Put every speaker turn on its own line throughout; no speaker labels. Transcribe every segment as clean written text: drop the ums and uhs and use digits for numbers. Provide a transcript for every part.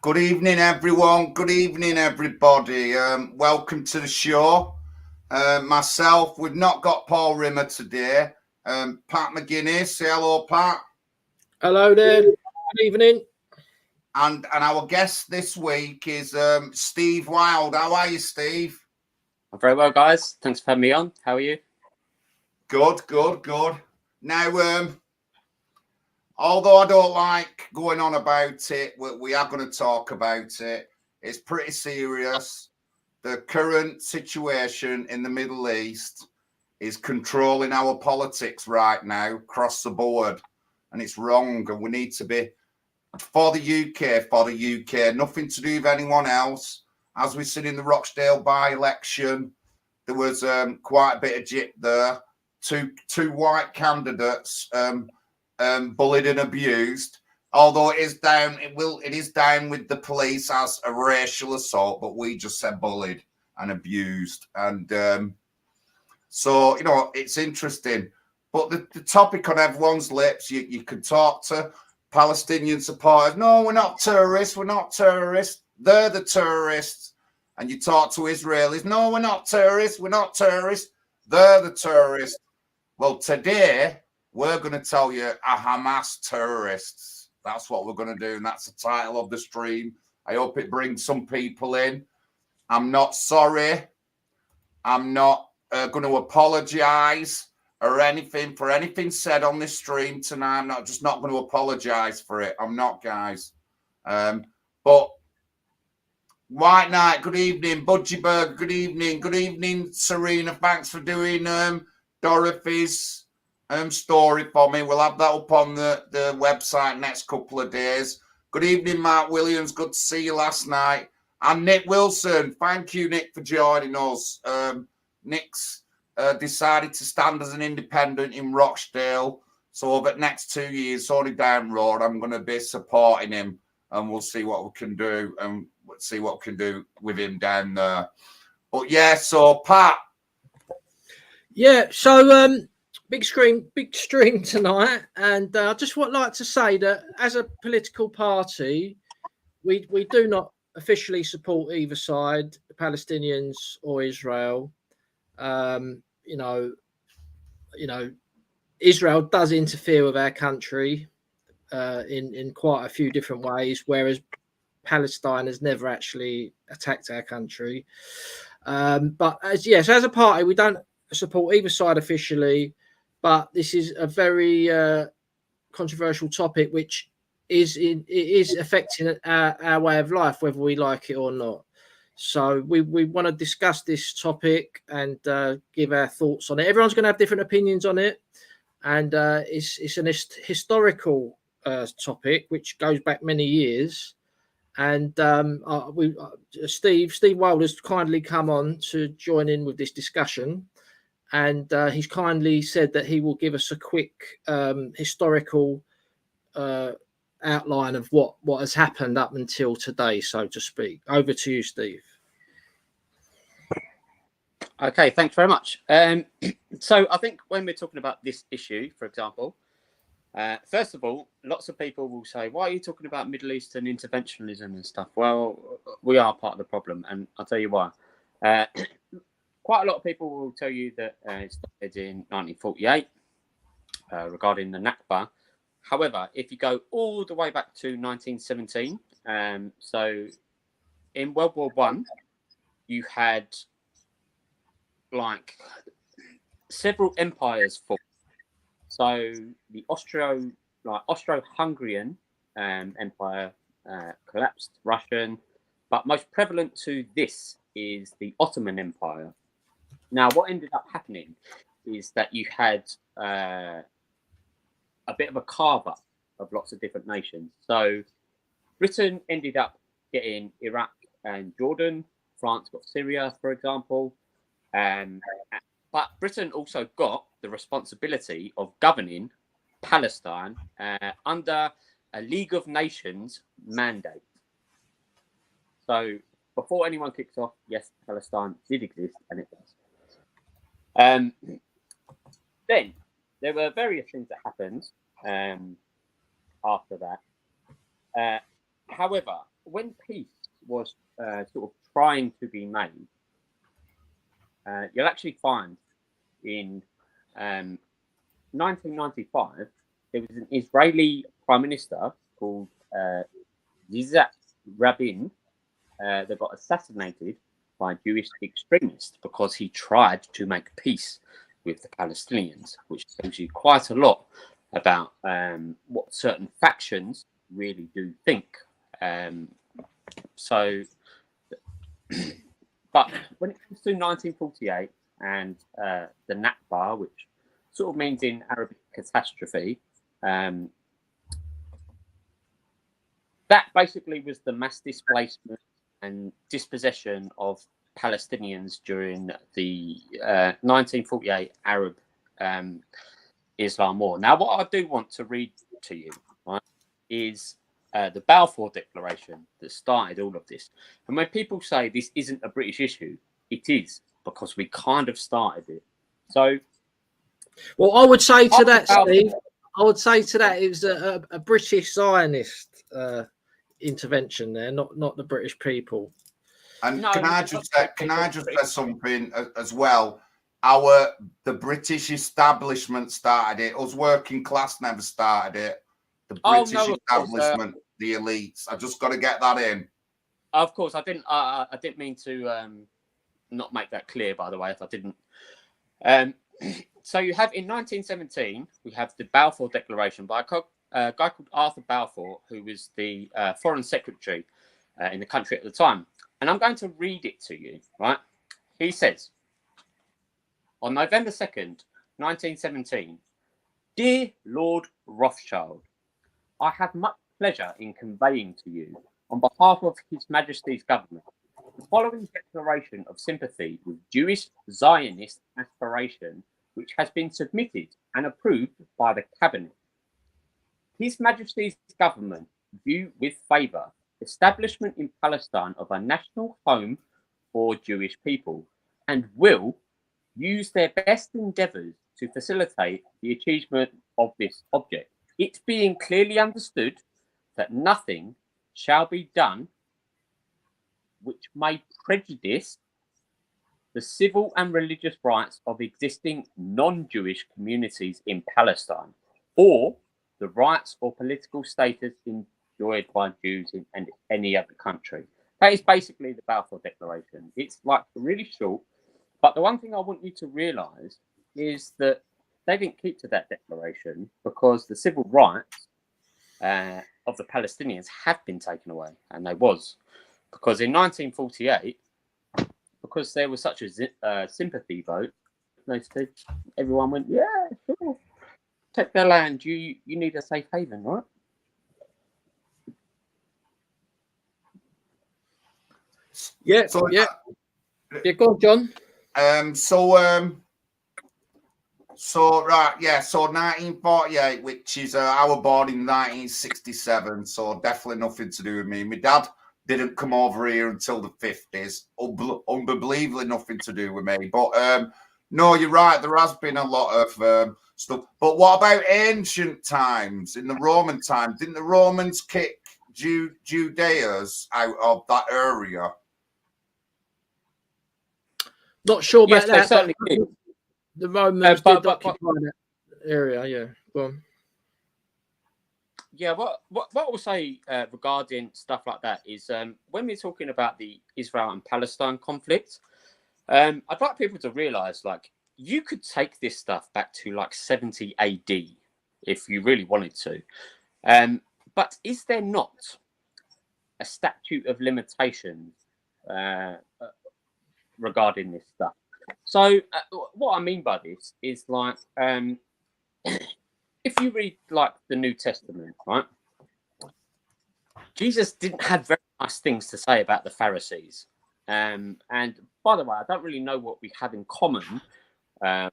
Good evening, everyone. Good evening, everybody. Welcome to the show. Myself, we've not got Paul Rimmer today. Pat McGinnis, say hello, Pat.
Hello there. Good evening.
And our guest this week is Steve Wild. How are you, Steve?
I'm very well, guys. Thanks for having me on. How are you?
Good. Now, although I don't like going on about it, we are going to talk about it. It's pretty serious. The current situation in the Middle East is controlling our politics right now across the board, and it's wrong. And we need to be for the UK, nothing to do with anyone else. As we said in the Rochdale by-election, there was quite a bit of jip there. Two white candidates bullied and abused. Although it is down with the police as a racial assault, but we just said bullied and abused. And so, it's interesting. But the topic on everyone's lips, you could talk to Palestinian supporters. No, we're not terrorists. They're the terrorists. And you talk to Israelis. No, we're not terrorists. They're the terrorists. Well, today, we're going to tell you a Hamas terrorists. That's what we're going to do, and that's the title of the stream. I hope it brings some people in. I'm not sorry. I'm not going to apologize or anything for anything said on this stream tonight. I'm not going to apologize for it. I'm not, guys. But White Knight, good evening. Budgie Berg, good evening. Good evening, Serena. Thanks for doing Dorothy's story for me. We'll have that up on the website next couple of days. Good evening, Mark Williams. Good to see you last night. And Nick Wilson. Thank you, Nick, for joining us. Nick's decided to stand as an independent in Rochdale. So over the next 2 years, only down the road, I'm going to be supporting him, and we'll see what we can do, and see what we can do with him down there. But yeah, so Pat.
Yeah, so big stream tonight, and I just would like to say that as a political party, we do not officially support either side, the Palestinians or Israel. Israel does interfere with our country in quite a few different ways, whereas Palestine has never actually attacked our country. But as a party, we don't support either side officially. But this is a very controversial topic, which is affecting our way of life, whether we like it or not. So we want to discuss this topic and give our thoughts on it. Everyone's going to have different opinions on it, and it's an historical topic which goes back many years. And Steve Wild has kindly come on to join in with this discussion. And he's kindly said that he will give us a quick historical outline of what has happened up until today, so to speak. Over to you, Steve.
Okay, thanks very much. So I think when we're talking about this issue, for example, first of all, lots of people will say, why are you talking about Middle Eastern interventionism and stuff? Well, we are part of the problem, and I'll tell you why. Quite a lot of people will tell you that it started in 1948 regarding the Nakba. However, if you go all the way back to 1917, so in World War I, you had like several empires fall. So the Austro-Hungarian Empire collapsed, Russian, but most prevalent to this is the Ottoman Empire. Now, what ended up happening is that you had a bit of a carve-up of lots of different nations. So Britain ended up getting Iraq and Jordan. France got Syria, for example. But Britain also got the responsibility of governing Palestine under a League of Nations mandate. So before anyone kicks off, yes, Palestine did exist, and it does. Then there were various things that happened after that. However, when peace was sort of trying to be made, you'll actually find in 1995 there was an Israeli prime minister called Yitzhak Rabin that got assassinated by Jewish extremists because he tried to make peace with the Palestinians, which tells you quite a lot about what certain factions really do think. But when it comes to 1948 and the Nakba, which sort of means in Arabic catastrophe, that basically was the mass displacement and dispossession of Palestinians during the 1948 Arab Islam War. Now, what I do want to read to you, right, is the Balfour Declaration that started all of this. And when people say this isn't a British issue, it is, because we kind of started it. So,
well, I would say to that, Steve, I would say to that it was a British Zionist intervention there, not the British people.
And
No,
can I just say something as well? The British establishment started it. Us working class never started it. The British establishment, the elites. I just got to get that in.
Of course, I didn't mean to not make that clear. By the way, if I didn't. So you have in 1917, we have the Balfour Declaration by a guy called Arthur Balfour, who was the Foreign Secretary in the country at the time. And I'm going to read it to you, right? He says, on November 2nd, 1917, Dear Lord Rothschild, I have much pleasure in conveying to you, on behalf of His Majesty's government, the following declaration of sympathy with Jewish Zionist aspiration, which has been submitted and approved by the Cabinet. His Majesty's government view with favour establishment in Palestine of a national home for Jewish people, and will use their best endeavours to facilitate the achievement of this object, it being clearly understood that nothing shall be done which may prejudice the civil and religious rights of existing non-Jewish communities in Palestine, or the rights or political status enjoyed by Jews in any other country. That is basically the Balfour Declaration. It's like really short, but the one thing I want you to realise is that they didn't keep to that declaration because the civil rights of the Palestinians have been taken away, and they was. Because in 1948, because there was such a sympathy vote, they said, everyone went, yeah, sure, take their land. You need a safe haven, right?
Yeah,
So,
yeah. Go on, John.
So 1948, which is I was born in 1967, so definitely nothing to do with me. My dad didn't come over here until the 50s. Unbelievably nothing to do with me. But no, you're right. There has been a lot of stuff. But what about ancient times? In the Roman times, didn't the Romans kick Judeans out of that area?
Not sure about that.
They certainly did.
The Romans did occupy that area. Yeah, go on.
Yeah, what I will say regarding stuff like that is when we're talking about the Israel and Palestine conflict, I'd like people to realise, like, you could take this stuff back to like 70 AD if you really wanted to. But is there not a statute of limitations regarding this stuff? So what I mean by this is like, if you read like the New Testament, right? Jesus didn't have very nice things to say about the Pharisees. And by the way, I don't really know what we have in common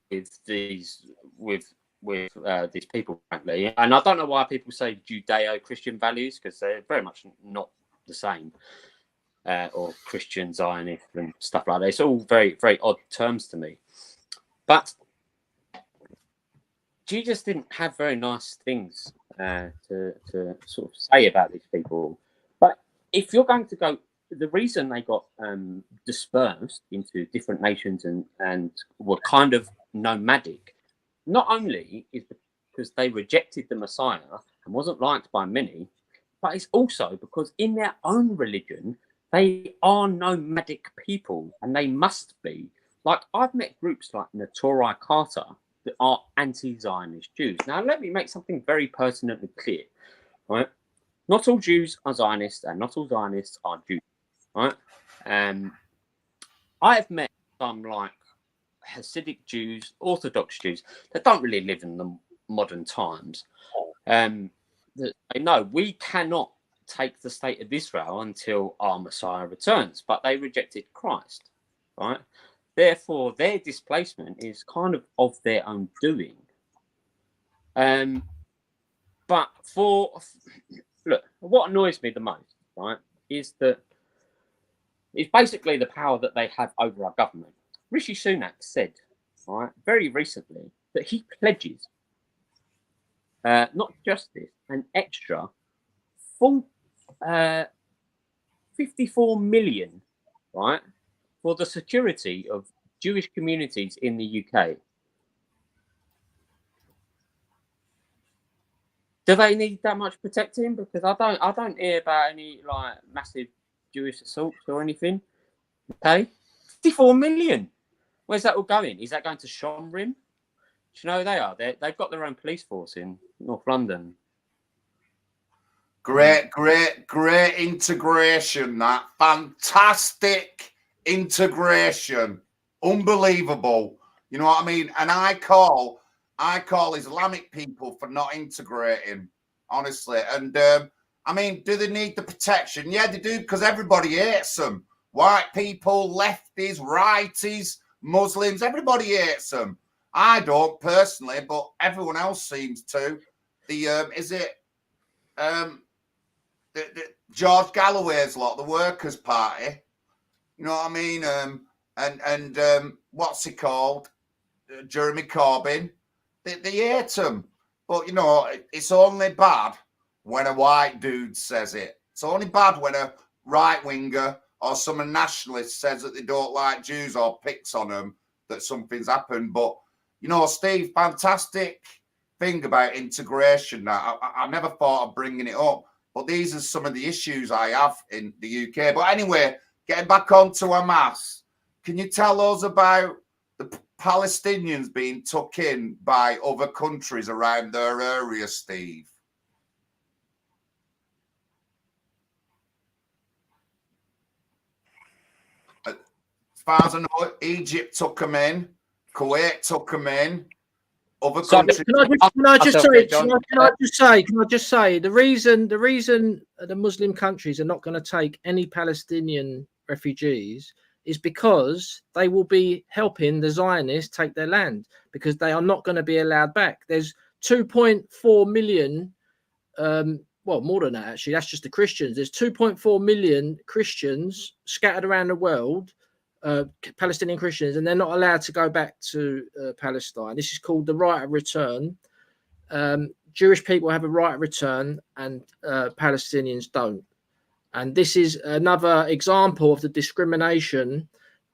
with these people, frankly. And I don't know why people say Judeo-Christian values, because they're very much not the same. Or Christian Zionist and stuff like that. It's all very, very odd terms to me. But Jesus didn't have very nice things to sort of say about these people. But if you're going to go, the reason they got dispersed into different nations and were kind of nomadic, not only is because they rejected the Messiah and wasn't liked by many, but it's also because in their own religion, they are nomadic people, and they must be. Like, I've met groups like Notori Carter that are anti-Zionist Jews. Now, let me make something very pertinently clear, right? Not all Jews are Zionists, and not all Zionists are Jews, right? I have met some, like, Hasidic Jews, Orthodox Jews, that don't really live in the modern times. That they know we cannot take the state of Israel until our Messiah returns, but they rejected Christ, right? Therefore, their displacement is kind of their own doing. But look, what annoys me the most, right, is that it's basically the power that they have over our government. Rishi Sunak said, right, very recently that he pledges not just this, an extra full 54 million, right, for the security of Jewish communities in the UK. Do they need that much protecting? Because I don't hear about any like massive Jewish assaults or anything. Okay, 54 million. Where's that all going? Is that going to Shomrim? Do you know who they are? They've got their own police force in North London.
Great integration. That fantastic integration, unbelievable. You know what I mean? And I call Islamic people for not integrating, honestly. And I mean, do they need the protection? Yeah, they do, because everybody hates them. White people, lefties, righties, Muslims, everybody hates them. I don't personally, but everyone else seems to. The George Galloway's lot, the Workers' Party. You know what I mean? And what's he called? Jeremy Corbyn. They hate him. But, you know, it's only bad when a white dude says it. It's only bad when a right-winger or some nationalist says that they don't like Jews or picks on them, that something's happened. But, you know, Steve, fantastic thing about integration. Now, I never thought of bringing it up, but these are some of the issues I have in the UK. But anyway, getting back onto Hamas, can you tell us about the Palestinians being took in by other countries around their area, Steve? As far as I know, Egypt took them in, Kuwait took them in, other countries.
Can I just say the reason the Muslim countries are not going to take any Palestinian refugees is because they will be helping the Zionists take their land, because they are not going to be allowed back. There's 2.4 million, well, more than that, actually. That's just the Christians. There's 2.4 million Christians scattered around the world, Palestinian Christians, and they're not allowed to go back to Palestine. This is called the right of return. Jewish people have a right of return, and Palestinians don't. And this is another example of the discrimination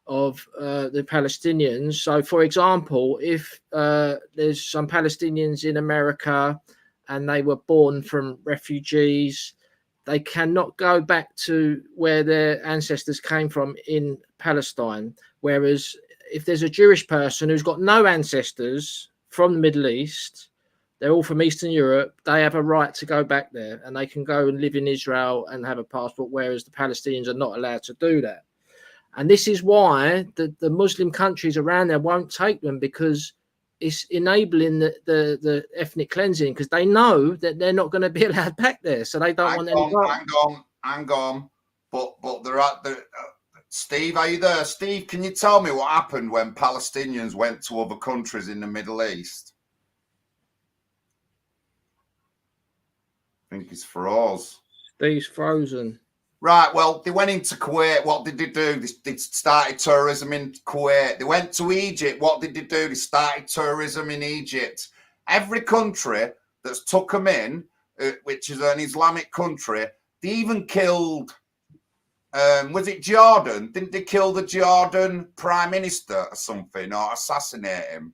of the Palestinians. So, for example, if there's some Palestinians in America and they were born from refugees, they cannot go back to where their ancestors came from in Palestine. Whereas if there's a Jewish person who's got no ancestors from the Middle East, they're all from Eastern Europe, they have a right to go back there, and they can go and live in Israel and have a passport, whereas the Palestinians are not allowed to do that. And this is why the Muslim countries around there won't take them, because it's enabling the ethnic cleansing, because they know that they're not going to be allowed back there, so they don't want any.
Hang on. But they're at the. Steve, are you there? Steve, can you tell me what happened when Palestinians went to other countries in the Middle East? I think it's froze.
Steve's frozen.
Right, well, they went into Kuwait. What did they do? They started terrorism in Kuwait. They went to Egypt. What did they do? They started terrorism in Egypt. Every country that's took them in, which is an Islamic country, they even killed was it Jordan? Didn't they kill the Jordan prime minister or something, or assassinate him?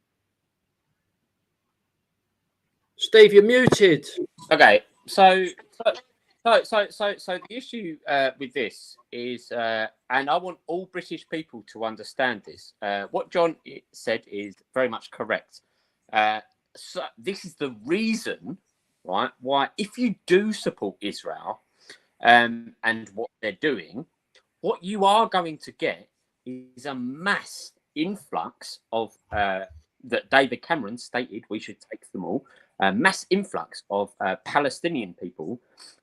Steve, you're muted.
Okay, so the issue with this is, and I want all British people to understand this. What John said is very much correct. So this is the reason, right, why if you do support Israel and what they're doing, what you are going to get is a mass influx of that David Cameron stated we should take them all. A mass influx of Palestinian people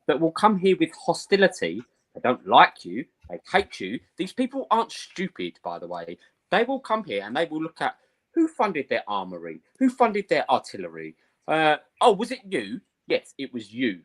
that will come here with hostility. They don't like you. They hate you. These people aren't stupid, by the way. They will come here and they will look at who funded their armory, who funded their artillery. Oh, was it you? Yes, it was you.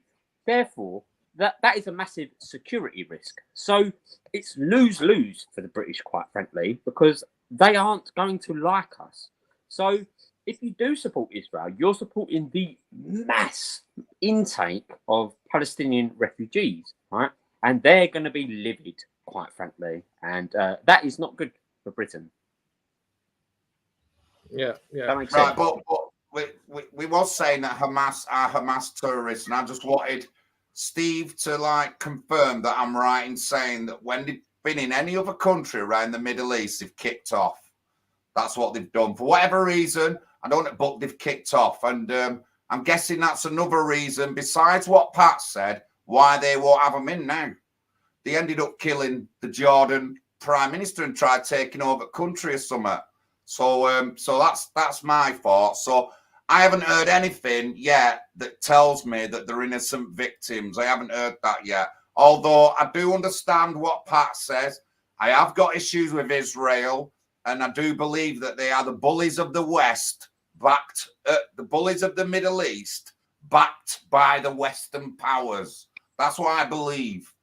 Therefore, that is a massive security risk. So it's lose-lose for the British, quite frankly, because they aren't going to like us. So if you do support Israel, you're supporting the mass intake of Palestinian refugees, right? And they're going to be livid, quite frankly. And that is not good for Britain.
Yeah.
That makes
Right,
sense.
but we was saying that Hamas are Hamas terrorists, and I just wanted Steve to like confirm that I'm right in saying that when they've been in any other country around the Middle East, they've kicked off. That's what they've done for whatever reason. I don't know, but they've kicked off, and I'm guessing that's another reason besides what Pat said why they won't have them in now. They ended up killing the Jordan prime minister and tried taking over the country or something. So that's my thought. So I haven't heard anything yet that tells me that they're innocent victims. I haven't heard that yet. Although I do understand what Pat says. I have got issues with Israel, and I do believe that they are the bullies of the West, the bullies of the Middle East, backed by the Western powers. That's what I believe.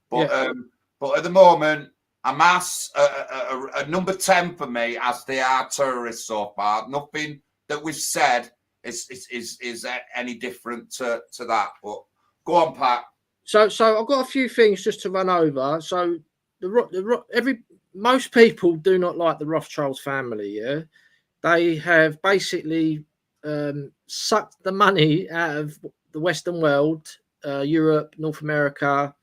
But at the moment, Hamas a number 10 for me, as they are terrorists so far. Nothing that we've said is any different to that. But go on, Pat.
So I've got a few things just to run over. So most people do not like the Rothschild family. Yeah, they have basically sucked the money out of the Western world, Europe, North America,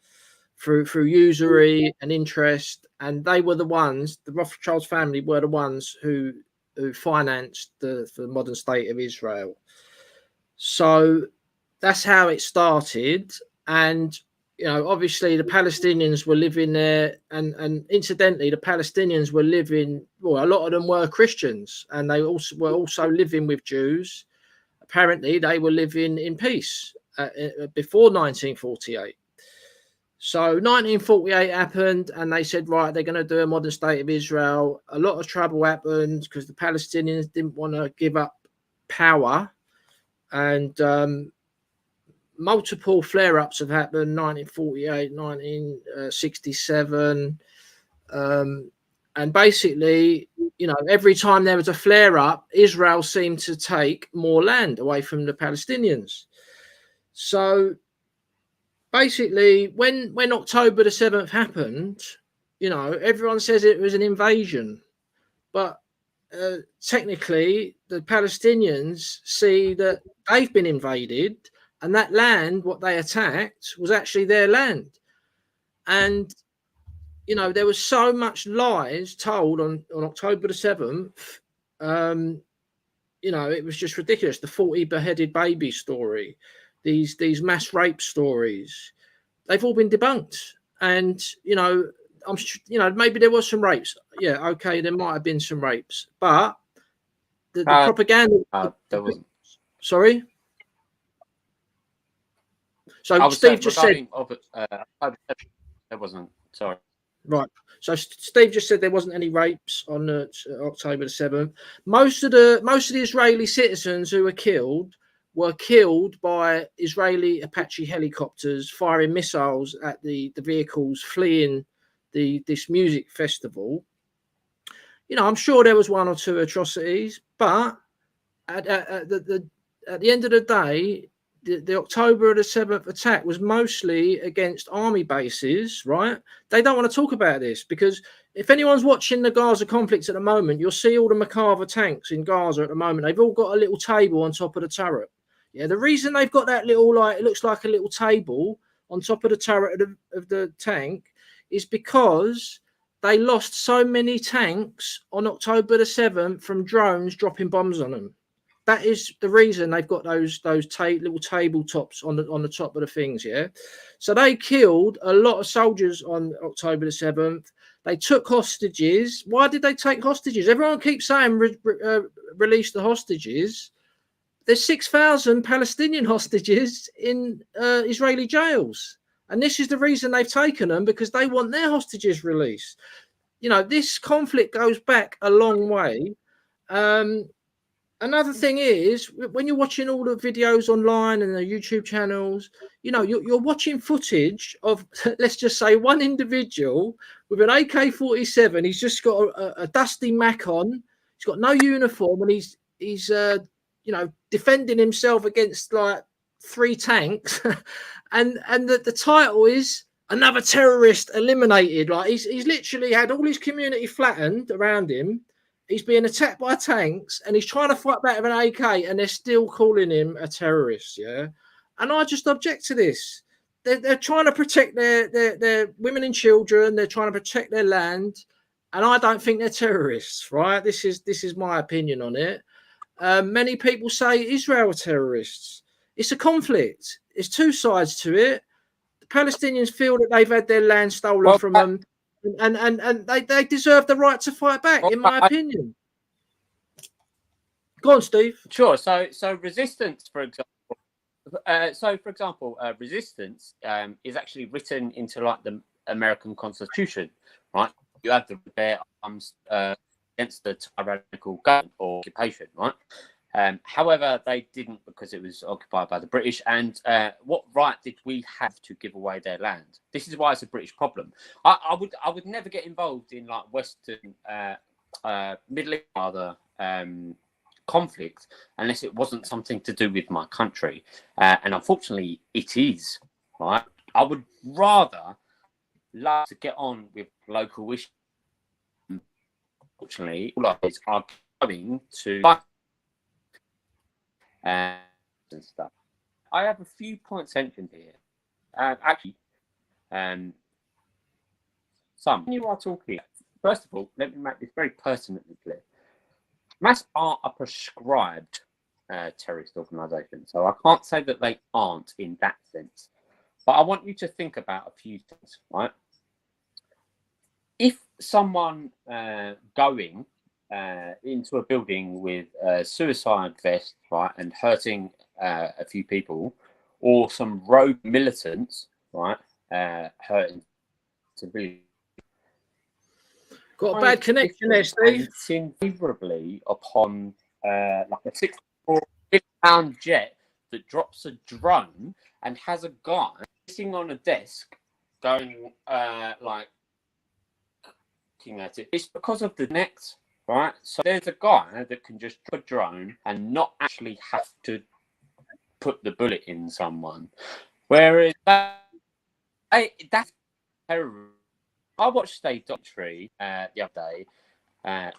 through usury and interest, and they were the ones. The Rothschild family were the ones who financed the modern state of Israel. So that's how it started. And obviously the Palestinians were living there, and incidentally, the Palestinians were living. Well, a lot of them were Christians, and they were also living with Jews. Apparently, they were living in peace before 1948. So 1948 happened, and they said, right, they're going to do a modern state of Israel. A lot of trouble happened because the Palestinians didn't want to give up power, and multiple flare-ups have happened, 1948, 1967. And basically, every time there was a flare-up, Israel seemed to take more land away from the Palestinians. So basically, when October the 7th happened, everyone says it was an invasion. But technically, the Palestinians see that they've been invaded, and that land, what they attacked, was actually their land. And, there was so much lies told on October the 7th. It was just ridiculous. The 40 beheaded baby story, these mass rape stories, they've all been debunked. And, maybe there was some rapes. Yeah, okay, there might have been some rapes. But the propaganda...
There wasn't.
Sorry? So Steve just said...
there wasn't. Sorry.
Right. So Steve just said there wasn't any rapes on October the 7th. Most of the Israeli citizens who were killed by Israeli Apache helicopters firing missiles at the vehicles fleeing this music festival. I'm sure there was one or two atrocities, but at the end of the day, the October the 7th attack was mostly against army bases, right? They don't want to talk about this because if anyone's watching the Gaza conflict at the moment, you'll see all the Merkava tanks in Gaza at the moment. They've all got a little table on top of the turret. Yeah, the reason they've got that little, like, it looks like a little table on top of the turret of the tank is because they lost so many tanks on October the 7th from drones dropping bombs on them. That is the reason they've got those little tabletops on the top of the things, yeah? So they killed a lot of soldiers on October the 7th. They took hostages. Why did they take hostages? Everyone keeps saying release the hostages. There's 6,000 Palestinian hostages in Israeli jails. And this is the reason they've taken them, because they want their hostages released. You know, this conflict goes back a long way. Another thing is, when you're watching all the videos online and the YouTube channels, you know, you're watching footage of, let's just say, one individual with an AK-47. He's just got a dusty Mac on. He's got no uniform, and he's you know, defending himself against like 3 tanks. and the title is "Another Terrorist Eliminated." Like he's literally had all his community flattened around him. He's being attacked by tanks, and he's trying to fight back with an AK, and they're still calling him a terrorist. Yeah, and I just object to this. They're trying to protect their women and children. They're trying to protect their land, and I don't think they're terrorists. Right? This is my opinion on it. Many people say Israel are terrorists. It's a conflict. There's 2 sides to it. The Palestinians feel that they've had their land stolen from them. And they deserve the right to fight back, in my opinion. Go on, Steve.
Sure. So resistance, for example, resistance is actually written into like the American Constitution, right? You have to bear arms against the tyrannical government or occupation, right? However, they didn't, because it was occupied by the British. And what right did we have to give away their land? This is why it's a British problem. I would never get involved in like Western Middle East rather conflict unless it wasn't something to do with my country. And unfortunately, it is. Right? I would rather love to get on with local issues. Unfortunately, all of these are going to and stuff. I have a few points mentioned here. Some. When you are talking, first of all, let me make this very pertinently clear. Hamas are a prescribed terrorist organisation, so I can't say that they aren't in that sense. But I want you to think about a few things, right? If someone going into a building with a suicide vest, right, and hurting a few people, or some rogue militants, right, hurting civilians.
Got a bad connection there, Steve.
Seen favorably upon like a £64 million jet that drops a drone and has a guy sitting on a desk going like looking at it. It's because of the net. Right, so there's a guy that can just drop a drone and not actually have to put the bullet in someone. Whereas that's terrorism. I watched a documentary the other day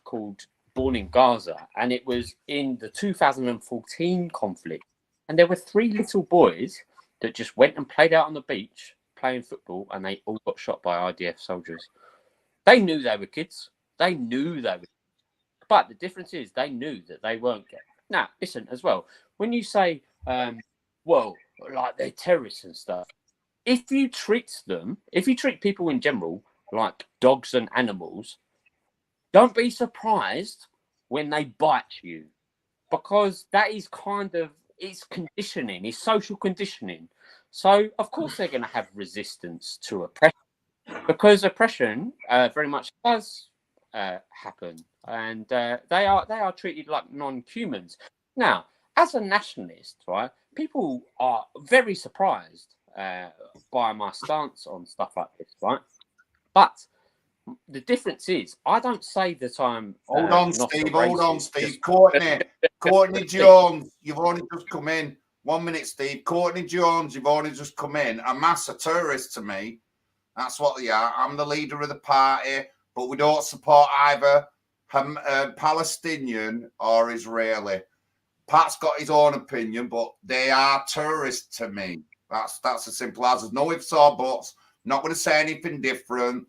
called Born in Gaza, and it was in the 2014 conflict. And there were 3 little boys that just went and played out on the beach playing football, and they all got shot by IDF soldiers. They knew they were kids. They knew they were. But the difference is they knew that they weren't getting. Now, listen, as well, when you say, well, like they're terrorists and stuff, if you treat people in general like dogs and animals, don't be surprised when they bite you, because that is kind of, it's conditioning, it's social conditioning. So, of course, they're going to have resistance to oppression, because oppression very much does happen. And they are treated like non-humans. Now, as a nationalist, right, people are very surprised by my stance on stuff like this, right? But the difference is, I don't say that I'm.
Hold on, Steve. Courtney Jones, you've only just come in. 1 minute, Steve. Courtney Jones, you've only just come in. Hamas are terrorists to me. That's what they are. I'm the leader of the party, but we don't support either Palestinian or Israeli. Pat's got his own opinion, but they are terrorists to me. That's as simple as. There's no ifs or buts. Not going to say anything different.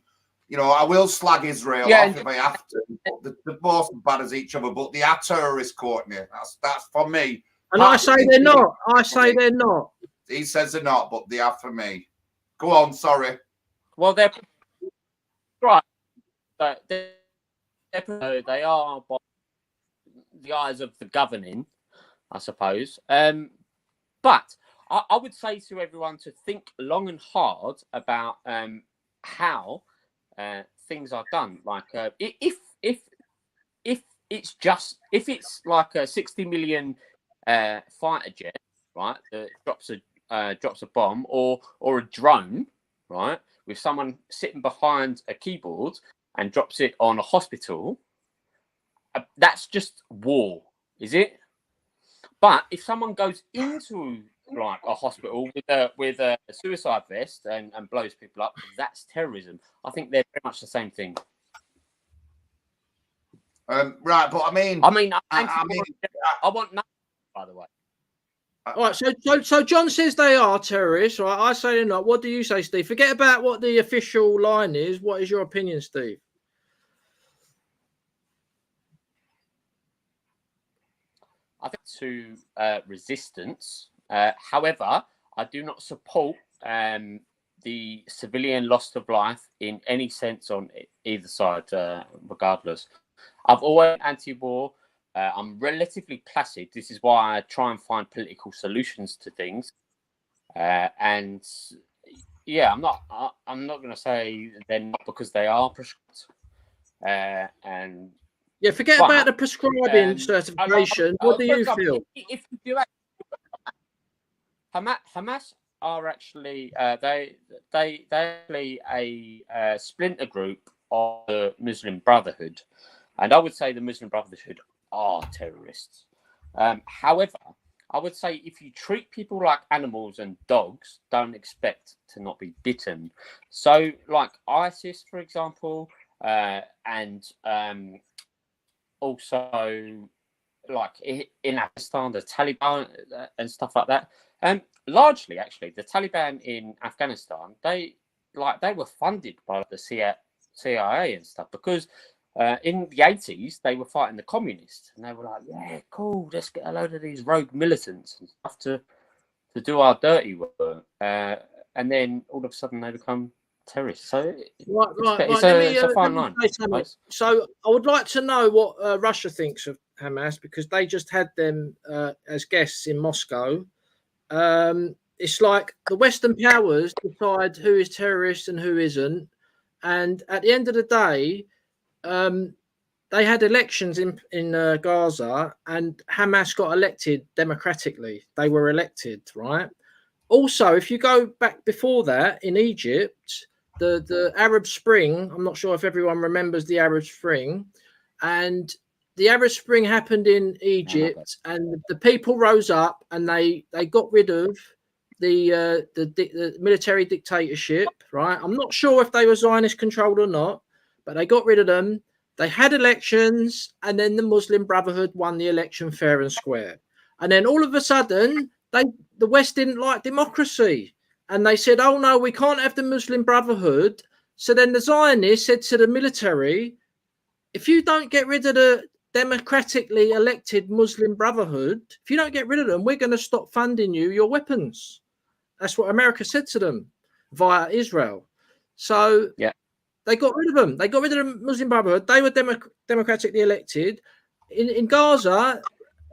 You know, I will slag Israel off if I have to. But they're both as bad as each other, but they are terrorists, Courtney. That's for me.
And I say they're not. I say they're not.
He says they're not, but they are for me. Go on, sorry.
Well, they're right. They are by the eyes of the governing, I suppose. But I would say to everyone to think long and hard about how things are done. Like if it's like a 60 million fighter jet, right, that drops a bomb, or a drone, right, with someone sitting behind a keyboard and drops it on a hospital, that's just war, is it? But if someone goes into like a hospital with a suicide vest and blows people up, that's terrorism. I think they're very much the same thing.
Right, but I mean,
I want nothing, by the way.
All right, so John says they are terrorists, right? I say they're not. What do you say, Steve? Forget about what the official line is. What is your opinion, Steve?
I think to resistance. However, I do not support the civilian loss of life in any sense on either side, regardless. I've always been anti-war. I'm relatively placid. This is why I try and find political solutions to things. And yeah, I'm not going to say they're not, because they are prescribed. And
yeah, forget about the prescribing certification. What do you feel?
If you do, Hamas are actually they actually a splinter group of the Muslim Brotherhood, and I would say the Muslim Brotherhood are terrorists. However, I would say if you treat people like animals and dogs, don't expect to not be bitten. So, like ISIS, for example, and also like in Afghanistan, the Taliban and stuff like that. Largely, actually, the Taliban in Afghanistan, they were funded by the CIA and stuff, because in the 80s they were fighting the communists, and they were like, yeah, cool, let's get a load of these rogue militants and stuff to do our dirty work, and then all of a sudden they become terrorists. So it's a fine line.
So I would like to know what Russia thinks of Hamas, because they just had them as guests in Moscow. It's like the Western powers decide who is terrorist and who isn't, and at the end of the day, they had elections in Gaza, and Hamas got elected democratically. They were elected, right? Also, if you go back before that, in Egypt, the Arab Spring, I'm not sure if everyone remembers the Arab Spring, and the Arab Spring happened in Egypt, and the people rose up and they got rid of the military dictatorship, right? I'm not sure if they were Zionist controlled or not, but they got rid of them. They had elections, and then the Muslim Brotherhood won the election fair and square. And then all of a sudden, the West didn't like democracy, and they said, "Oh no, we can't have the Muslim Brotherhood." So then the Zionists said to the military, "If you don't get rid of the democratically elected Muslim Brotherhood, if you don't get rid of them, we're going to stop funding your weapons." That's what America said to them via Israel. So
yeah,
they got rid of them. They got rid of the Muslim Brotherhood. They were democratically elected. In Gaza,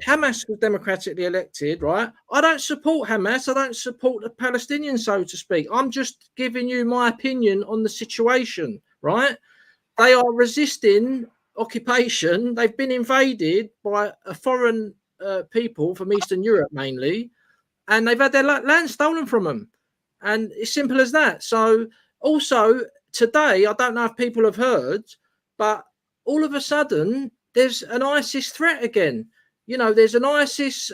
Hamas was democratically elected, right? I don't support Hamas. I don't support the Palestinians, so to speak. I'm just giving you my opinion on the situation, right? They are resisting occupation. They've been invaded by a foreign people from Eastern Europe mainly, and they've had their land stolen from them. And it's simple as that. So also today, I don't know if people have heard, but all of a sudden there's an ISIS threat again. You know, there's an ISIS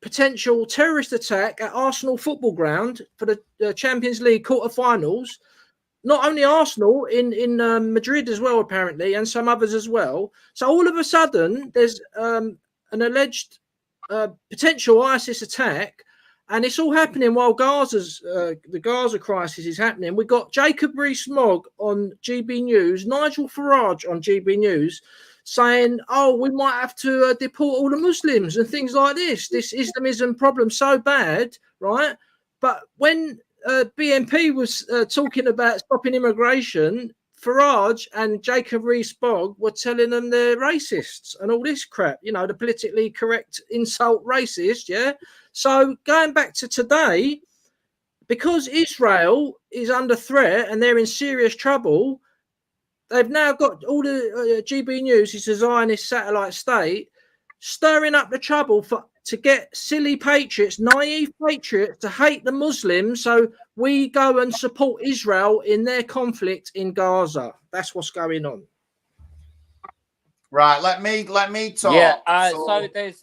potential terrorist attack at Arsenal football ground for the Champions League quarter-finals. Not only Arsenal, in Madrid as well, apparently, and some others as well. So all of a sudden, there's an alleged potential ISIS attack, and it's all happening while the Gaza crisis is happening. We've got Jacob Rees-Mogg on GB News, Nigel Farage on GB News, saying, oh, we might have to deport all the Muslims and things like this. This Islamism problem so bad, right? But when BNP was talking about stopping immigration, Farage and Jacob Rees-Mogg were telling them they're racists and all this crap, you know, the politically correct insult racist, yeah? So going back to today, because Israel is under threat and they're in serious trouble, they've now got all the GB News, it's a Zionist satellite state, stirring up the trouble to get silly patriots, naive patriots, to hate the Muslims, so we go and support Israel in their conflict in Gaza. That's what's going on.
Right, let me talk.
Yeah, so there's...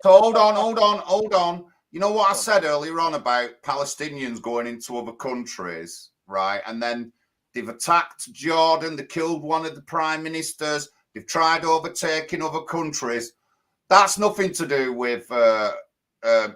Hold on. You know what I said earlier on about Palestinians going into other countries, right? And then they've attacked Jordan, they killed one of the prime ministers, they've tried overtaking other countries. That's nothing to do with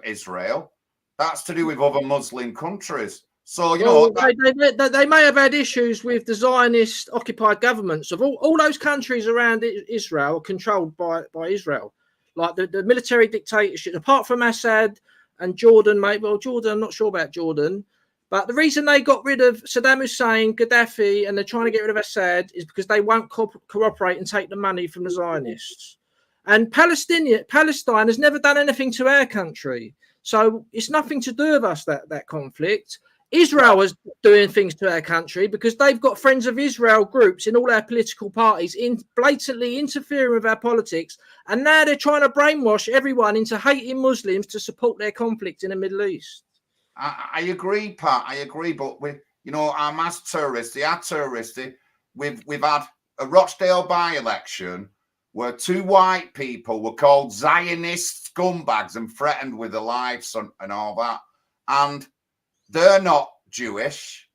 Israel. That's to do with other Muslim countries. So, you know...
They may have had issues with the Zionist occupied governments of all those countries around Israel, controlled by Israel. Like the military dictatorship, apart from Assad and Jordan, maybe. Well, Jordan, I'm not sure about Jordan. But the reason they got rid of Saddam Hussein, Gaddafi, and they're trying to get rid of Assad is because they won't cooperate and take the money from the Zionists. And Palestine has never done anything to our country. So it's nothing to do with us, that conflict. Israel is doing things to our country because they've got Friends of Israel groups in all our political parties blatantly interfering with our politics. And now they're trying to brainwash everyone into hating Muslims to support their conflict in the Middle East.
I agree, Pat. I agree. But Hamas terrorists, they are terrorists. We've had a Rochdale by-election where two white people were called Zionist scumbags and threatened with their lives and all that. And they're not Jewish.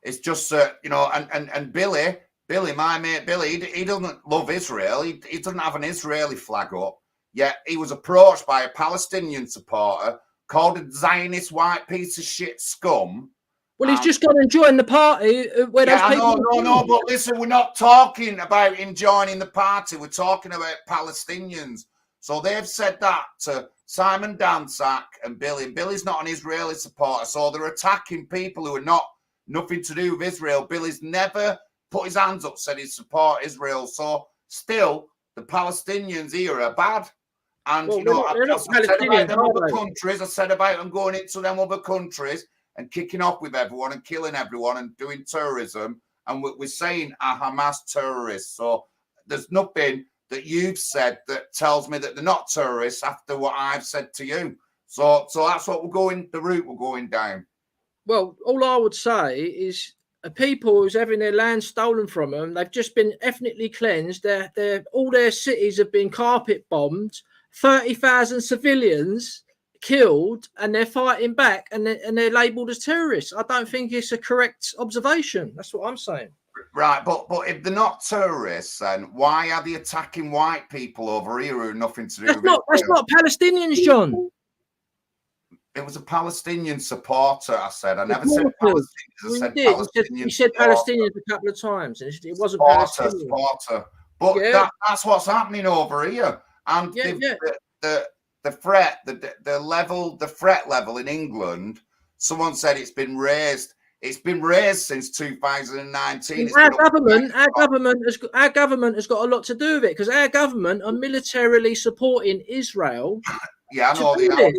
It's just and Billy, my mate Billy, he doesn't love Israel. He doesn't have an Israeli flag up. Yet he was approached by a Palestinian supporter, called a Zionist white piece of shit scum.
Well, he's just going to join the party where those people...
No, but listen, we're not talking about him joining the party. We're talking about Palestinians. So they've said that to Simon Danczak and Billy. And Billy's not an Israeli supporter, so they're attacking people who are nothing to do with Israel. Billy's never put his hands up, said he support Israel. So still, the Palestinians here are bad. And I said about them going into them other countries and kicking off with everyone and killing everyone and doing terrorism. And we're saying a Hamas terrorists. So there's nothing that you've said that tells me that they're not terrorists after what I've said to you. So that's what the route we're going down.
Well, all I would say is people who's having their land stolen from them, they've just been ethnically cleansed. All their cities have been carpet bombed, 30,000 civilians killed, and they're fighting back and they're labelled as terrorists. I don't think it's a correct observation. That's what I'm saying.
Right, but if they're not terrorists, then why are they attacking white people over here who have nothing to do with it?
That's not Palestinians, John.
It was a Palestinian supporter, I said. I never said Palestinians. I said Palestinians.
You said Palestinians a couple of times, and it wasn't Palestinian.
Supporter. But that's what's happening over here. And the threat level in England, someone said it's been raised. It's been raised since 2019.
Our government has got a lot to do with it because our government are militarily supporting Israel.
Yeah, I know they are.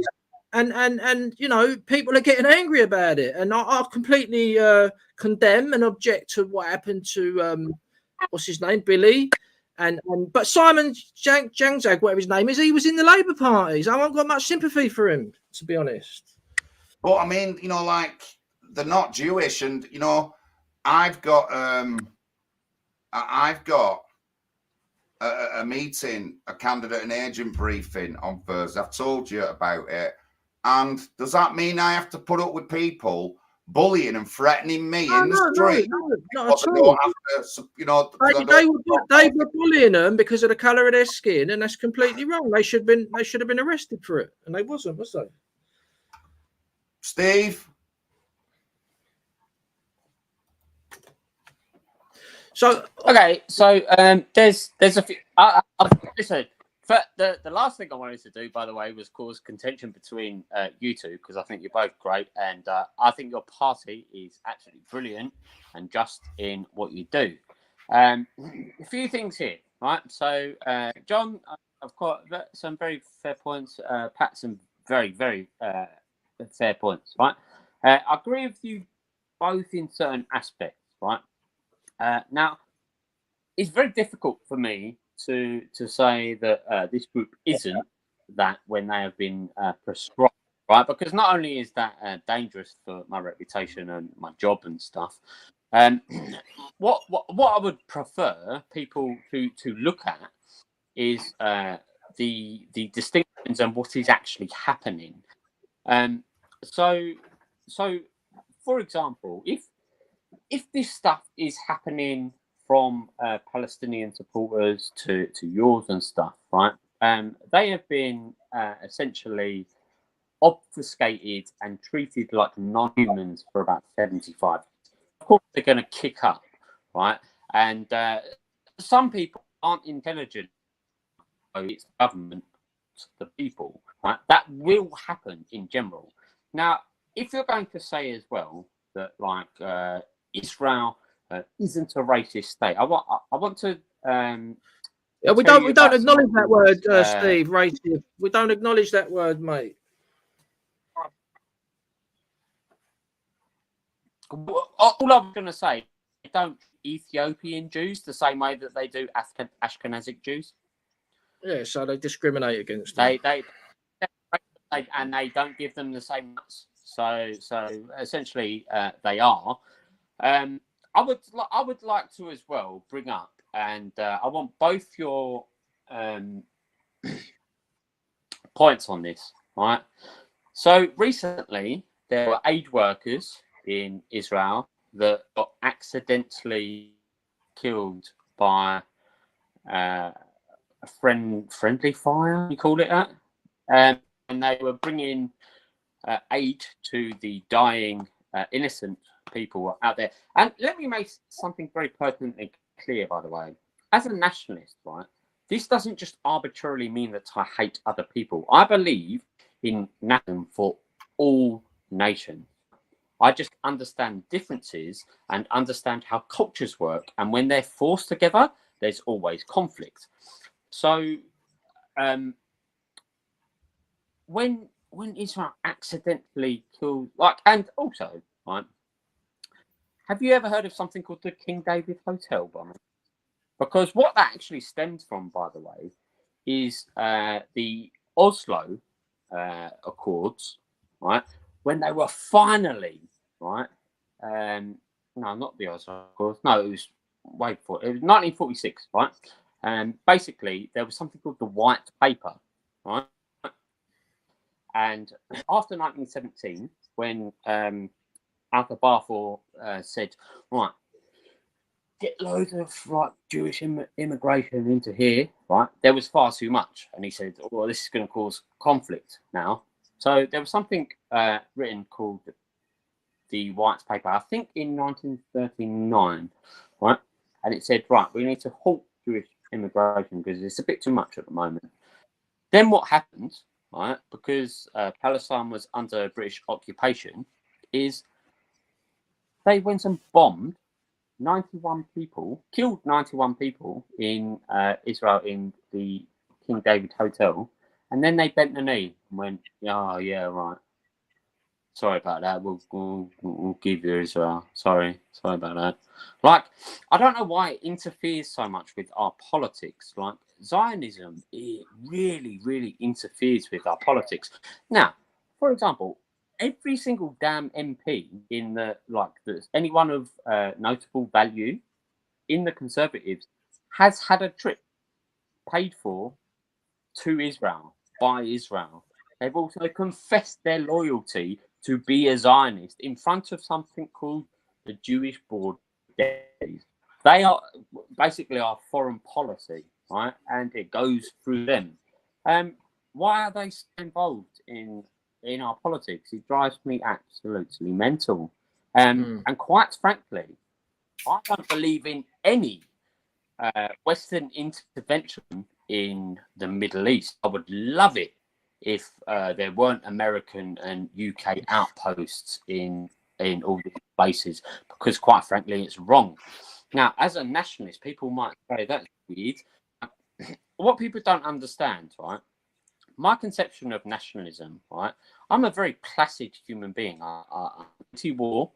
And people are getting angry about it, and I completely condemn and object to what happened to what's his name, Billy, but Simon Danczak, whatever his name is, he was in the Labour Party. So I haven't got much sympathy for him, to be honest.
But I mean, they're not Jewish, and I've got a meeting, a candidate and agent briefing on Thursday. I've told you about it. And does that mean I have to put up with people bullying and threatening me in the street?
No, not at all. They were bullying them because of the colour of their skin, and that's completely wrong. They should have been arrested for it, and they wasn't, was they?
Steve?
So okay, so there's a few. Listen, the last thing I wanted to do, by the way, was cause contention between you two, because I think you're both great, and I think your party is absolutely brilliant and just in what you do. A few things here, right? So John, I've got some very fair points. Pat, some very fair points, right? I agree with you both in certain aspects, right? Now, it's very difficult for me to say that this group isn't that when they have been prescribed, right? Because not only is that dangerous for my reputation and my job and stuff, what I would prefer people to look at is the distinctions and what is actually happening. So for example, if this stuff is happening from Palestinian supporters to yours and stuff, right? They have been essentially obfuscated and treated like non-humans for about 75 years. Of course, they're going to kick up, right? And some people aren't intelligent. It's government, the people, right? That will happen in general. Now, if you're going to say as well that, like, Israel isn't a racist state, I want to.
We don't acknowledge that word, Steve. Racist. We don't acknowledge that word, mate.
All I'm going to say, don't Ethiopian Jews the same way that they do Ashkenazic Jews.
Yeah, so they discriminate against them.
They don't give them the same rights. So essentially, they are. I would like to as well bring up, and I want both your points on this, right? So recently, there were aid workers in Israel that got accidentally killed by a friendly fire, you call it that? And they were bringing aid to the dying innocent people out there. And let me make something very pertinently clear, by the way. As a nationalist, right, this doesn't just arbitrarily mean that I hate other people. I believe in nationalism for all nations. I just understand differences and understand how cultures work. And when they're forced together, there's always conflict. So when Israel accidentally killed, like, and also, right, have you ever heard of something called the King David Hotel bombing? Because what that actually stems from, by the way, is the Oslo Accords, right? When they were finally, right? No, not the Oslo Accords. No, it was it was 1946, right? And basically, there was something called the White Paper, right? And after 1917, when Arthur Balfour said, right, get loads of Jewish immigration into here, right? There was far too much. And he said, well, this is going to cause conflict now. So there was something written called the White Paper, I think in 1939, right? And it said, right, we need to halt Jewish immigration because it's a bit too much at the moment. Then what happened, right, because Palestine was under British occupation, is they went and bombed 91 people, killed 91 people in Israel in the King David Hotel, and then they bent the knee and went, oh, yeah, right. Sorry about that. We'll give you Israel. Sorry about that. Like, I don't know why it interferes so much with our politics. Like, Zionism, it really, really interferes with our politics. Now, for example, every single damn MP in anyone of notable value in the Conservatives has had a trip paid for to Israel by Israel. They've also confessed their loyalty to be a Zionist in front of something called the Jewish Board Days. They are basically our foreign policy, right? And it goes through them. Why are they so involved in our politics? It drives me absolutely mental. And quite frankly, I don't believe in any Western intervention in the Middle East. I would love it if there weren't American and UK outposts in all these places, because quite frankly, it's wrong. Now, as a nationalist, people might say that's weird. What people don't understand, right? My conception of nationalism, right? I'm a very classic human being. I'm anti-war,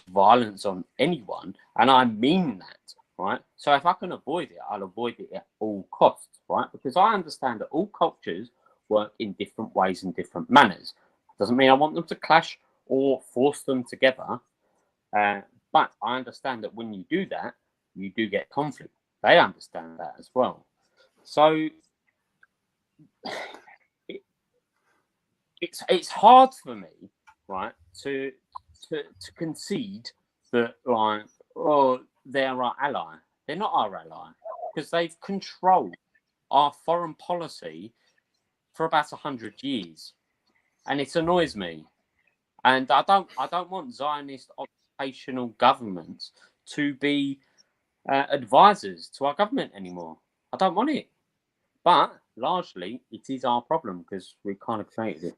violence on anyone, and I mean that, right? So if I can avoid it, I'll avoid it at all costs, right? Because I understand that all cultures work in different ways and different manners. Doesn't mean I want them to clash or force them together, but I understand that when you do that, you do get conflict. They understand that as well. So it's hard for me, right, to concede that, like, oh, they're our ally. They're not our ally, because they've controlled our foreign policy for about 100 years, and it annoys me. And I don't want Zionist occupational governments to be advisors to our government anymore. I don't want it. But largely, it is our problem because we kind of created it.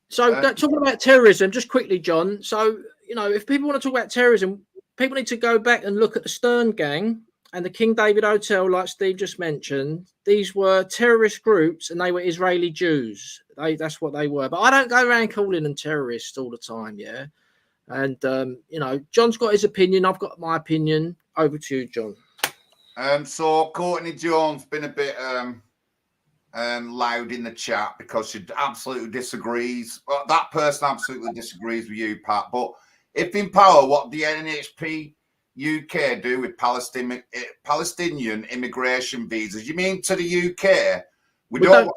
So talking about terrorism, just quickly, John. So, you know, if people want to talk about terrorism, people need to go back and look at the Stern Gang and the King David Hotel, like Steve just mentioned. These were terrorist groups, and they were Israeli Jews. That's what they were. But I don't go around calling them terrorists all the time, yeah? And, you know, John's got his opinion. I've got my opinion. Over to you, John.
So Courtney Jones been a bit loud in the chat because she absolutely disagrees. Well, that person absolutely disagrees with you, Pat. But if in power, what the NHP UK do with Palestinian immigration visas? You mean to the UK? We don't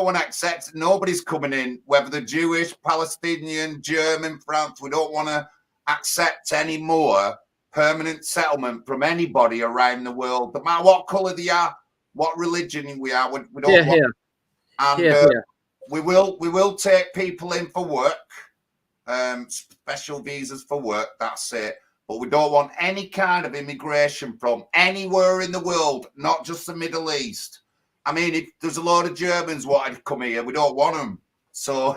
want to accept nobody's coming in, whether they're Jewish, Palestinian, German, France. We don't want to accept any more permanent settlement from anybody around the world, no matter what colour they are, what religion we are. We don't want. And we will take people in for work, special visas for work. That's it. But we don't want any kind of immigration from anywhere in the world, not just the Middle East. I mean, if there's a lot of Germans wanting to come here, we don't want them. So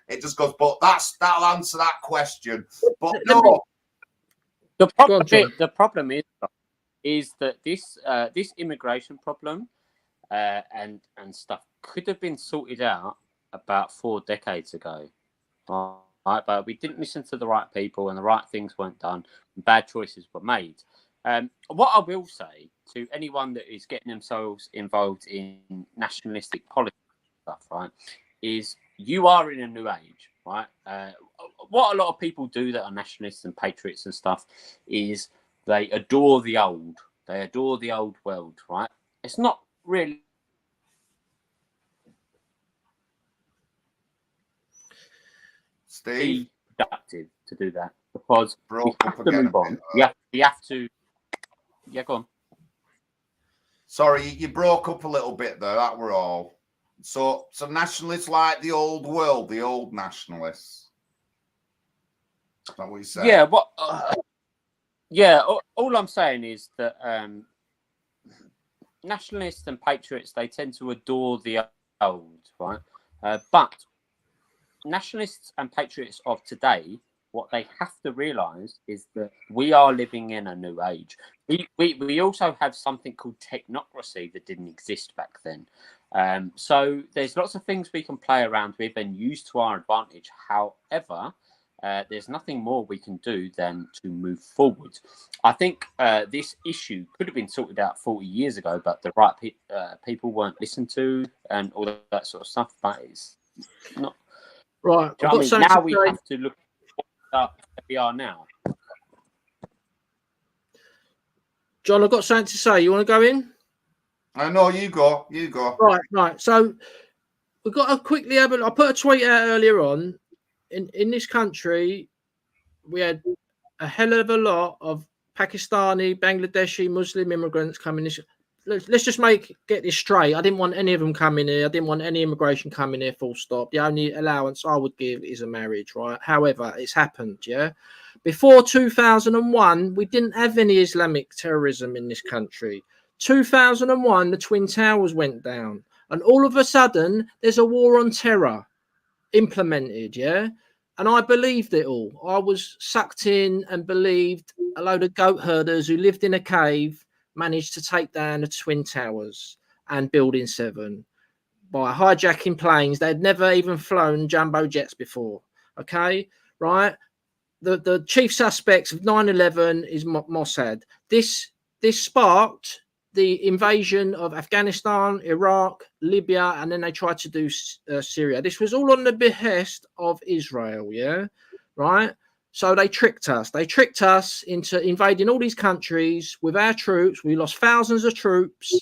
it just goes. But that'll answer that question. But no.
The problem is that this immigration problem and stuff could have been sorted out about 4 decades ago, right? But we didn't listen to the right people, and the right things weren't done, and bad choices were made. What I will say to anyone that is getting themselves involved in nationalistic politics stuff, right, is you are in a new age, right? What a lot of people do that are nationalists and patriots and stuff is they adore the old. They adore the old world, right? It's not really productive to do that because we have to move on. You have to. Yeah, go on.
Sorry, you broke up a little bit there. That were all. So nationalists like the old world, the old nationalists. Is that what you said?
Yeah, all I'm saying is that nationalists and patriots, they tend to adore the old, right? But nationalists and patriots of today, what they have to realise is that we are living in a new age. We also have something called technocracy that didn't exist back then. So there's lots of things we can play around with and use to our advantage. However, there's nothing more we can do than to move forward. I think this issue could have been sorted out 40 years ago, but the right people weren't listened to and all that sort of stuff. But it's not
right.
Now we have to look at where we are now.
John, I've got something to say. You want to go in?
No, you go. You go.
Right. So we've got to quickly have I put a tweet out earlier on. In this country, we had a hell of a lot of Pakistani, Bangladeshi, Muslim immigrants coming. Let's just get this straight. I didn't want any of them coming here. I didn't want any immigration coming here, full stop. The only allowance I would give is a marriage, right? However, it's happened, yeah? Before 2001, we didn't have any Islamic terrorism in this country. 2001, the Twin Towers went down. And all of a sudden, there's a war on terror implemented, yeah? And I believed it all. I was sucked in and believed a load of goat herders who lived in a cave managed to take down the Twin Towers and Building 7 by hijacking planes. They'd never even flown jumbo jets before. Okay, right? The chief suspects of 9/11 is Mossad. This sparked the invasion of Afghanistan, Iraq, Libya, and then they tried to do Syria. This was all on the behest of Israel, yeah, right? So they tricked us. They tricked us into invading all these countries with our troops. We lost thousands of troops,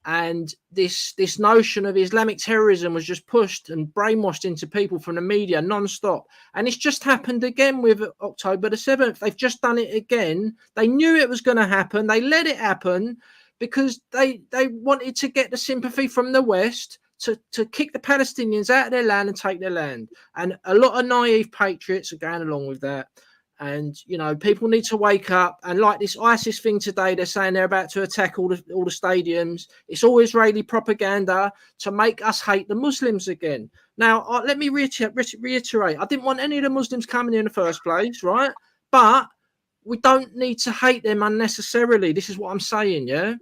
and this notion of Islamic terrorism was just pushed and brainwashed into people from the media non-stop. And it's just happened again with October the 7th. They've just done it again. They knew it was going to happen. They let it happen because they wanted to get the sympathy from the West to kick the Palestinians out of their land and take their land. And a lot of naive patriots are going along with that. And, you know, people need to wake up. And like this ISIS thing today, they're saying they're about to attack all the stadiums. It's all Israeli propaganda to make us hate the Muslims again. Now, let me reiterate. I didn't want any of the Muslims coming in the first place, right? But we don't need to hate them unnecessarily. This is what I'm saying, yeah?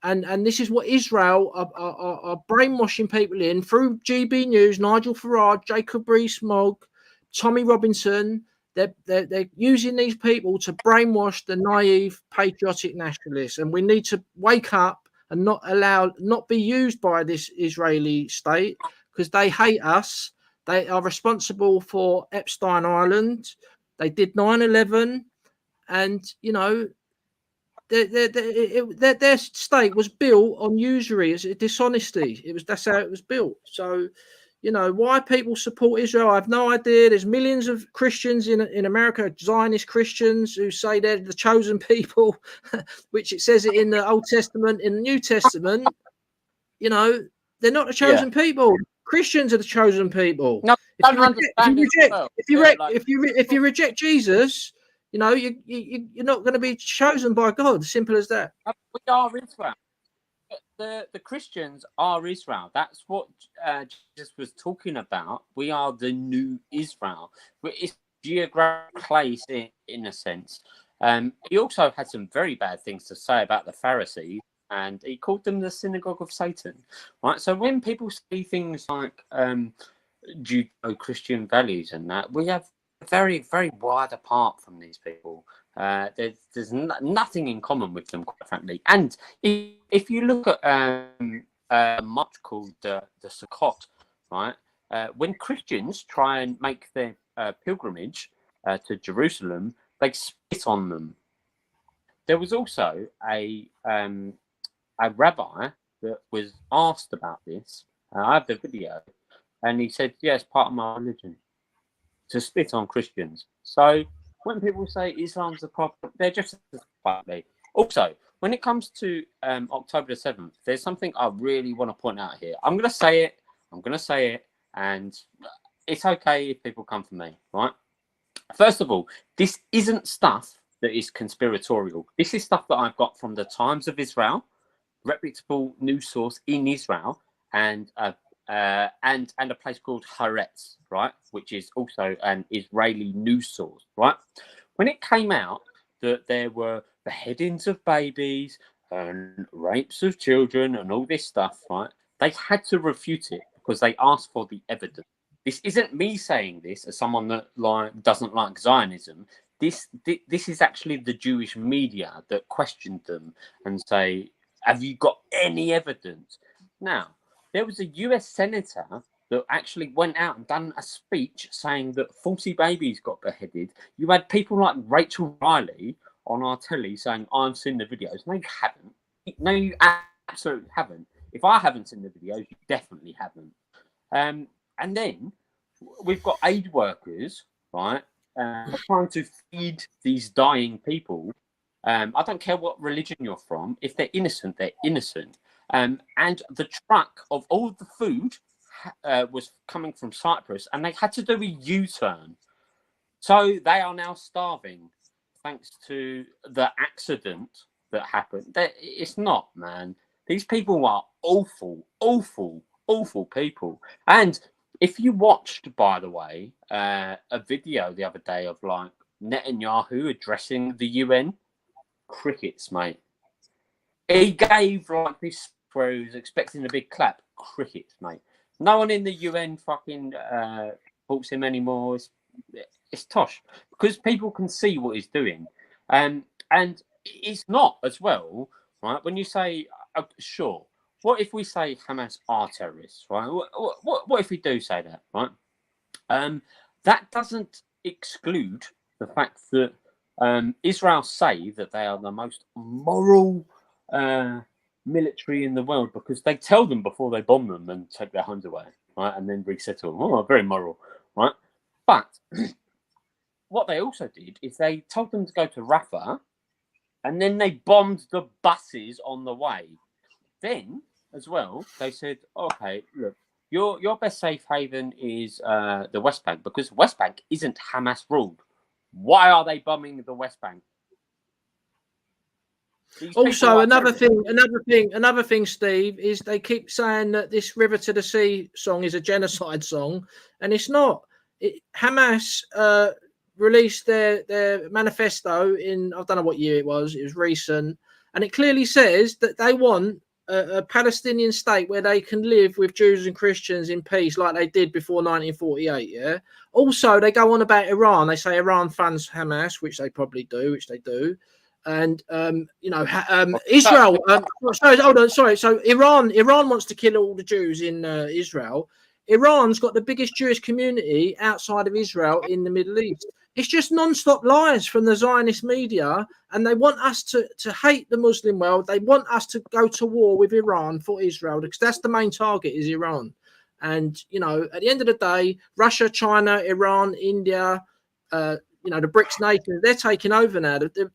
And this is what Israel are brainwashing people in through GB News, Nigel Farage, Jacob Rees-Mogg, Tommy Robinson. They're using these people to brainwash the naive patriotic nationalists. And we need to wake up and not be used by this Israeli state because they hate us. They are responsible for Epstein Island. They did 9/11. And, you know, their state was built on usury, as dishonesty. That's how it was built. So, you know, why people support Israel, I have no idea. There's millions of Christians in America, Zionist Christians, who say they're the chosen people, which it says it in the Old Testament. In the New Testament, you know, they're not the chosen people. Christians are the chosen people.
No,
if you reject Jesus, you know, you're not going to be chosen by God. Simple as that.
We are Israel. The Christians are Israel. That's what Jesus was talking about. We are the new Israel. It's a geographic place in a sense. He also had some very bad things to say about the Pharisees, and he called them the synagogue of Satan. Right. So when people say things like Judeo-Christian values and that, we have very, very wide apart from these people. There's nothing in common with them, quite frankly. And if you look at a march called the Sukkot, right? When Christians try and make their pilgrimage to Jerusalem, they spit on them. There was also a rabbi that was asked about this. I have the video, and he said, "Yeah, it's part of my religion to spit on Christians." So when people say Islam's the problem, they're just quietly. Also, when it comes to October the 7th, there's something I really want to point out here. I'm going to say it, and it's okay if people come for me, right? First of all, this isn't stuff that is conspiratorial. This is stuff that I've got from the Times of Israel, reputable news source in Israel, and a place called Haaretz, right, which is also an Israeli news source, right? When it came out that there were beheadings of babies and rapes of children and all this stuff, right, they had to refute it because they asked for the evidence. This isn't me saying this as someone that doesn't like Zionism. This is actually the Jewish media that questioned them and say, "Have you got any evidence?" Now, there was a US senator that actually went out and done a speech saying that 40 babies got beheaded. You had people like Rachel Riley on our telly saying, I've seen the videos. No, you haven't. No, you absolutely haven't. If I haven't seen the videos, you definitely haven't. And then we've got aid workers, right, trying to feed these dying people. I don't care what religion you're from. If they're innocent, they're innocent. And the truck of all the food was coming from Cyprus, and they had to do a U-turn. So they are now starving, thanks to the accident that happened. It's not, man. These people are awful, awful, awful people. And if you watched, by the way, a video the other day of like Netanyahu addressing the UN, crickets, mate. He gave like this where he was expecting a big clap. Crickets, mate. No one in the UN fucking talks him anymore. It's tosh because people can see what he's doing, and it's not as well, right? When you say, sure, what if we say Hamas are terrorists, right? What if we do say that, right? That doesn't exclude the fact that Israel say that they are the most moral military in the world because they tell them before they bomb them and take their homes away, right? And then resettle them. Oh, very moral, right? But what they also did is they told them to go to Rafah and then they bombed the buses on the way. Then, as well, they said, okay, look, your best safe haven is the West Bank because West Bank isn't Hamas ruled. Why are they bombing the West Bank?
Also, another thing, Steve, is they keep saying that this River to the Sea song is a genocide song, and it's not. Hamas released their manifesto in, I don't know what year it was recent, and it clearly says that they want a Palestinian state where they can live with Jews and Christians in peace like they did before 1948, yeah? Also, they go on about Iran. They say Iran funds Hamas, which they probably do, and Israel. So Iran wants to kill all the Jews in Israel. Iran's got the biggest Jewish community outside of Israel in the Middle East. It's just non-stop lies from the Zionist media, and they want us to hate the Muslim world. They want us to go to war with Iran for Israel because that's the main target is Iran. And at the end of the day, Russia, China, Iran, India, the BRICS nations, they're taking over now. The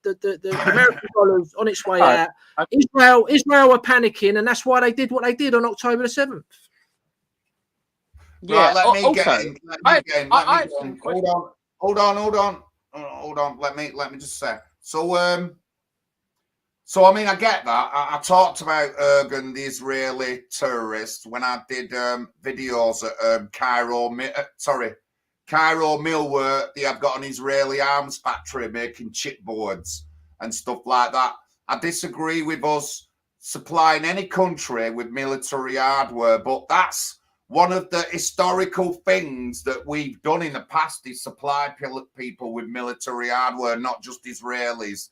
American dollar's on its way out. Israel are panicking, and that's why they did what they did on October the 7th.
Yeah, let me get in. Hold on. Let me just say. So I mean, I get that. I talked about Ergun, the Israeli terrorist, when I did videos at Cairo Mill, where they had got an Israeli arms factory making chipboards and stuff like that. I disagree with us supplying any country with military hardware, but that's one of the historical things that we've done in the past is supply people with military hardware, not just Israelis.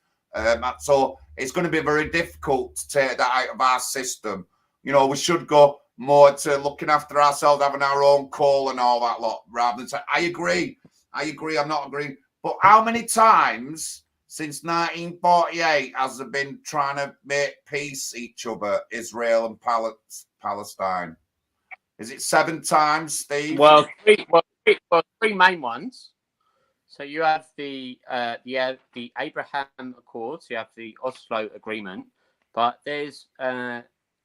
So it's going to be very difficult to take that out of our system. We should go more to looking after ourselves, having our own coal and all that lot, rather than say, I agree, I'm not agreeing. But how many times since 1948 has there been trying to make peace each other, Israel and Palestine? Is it 7 times, Steve?
Well, three main ones. So you have the Abraham Accords, you have the Oslo Agreement, but there's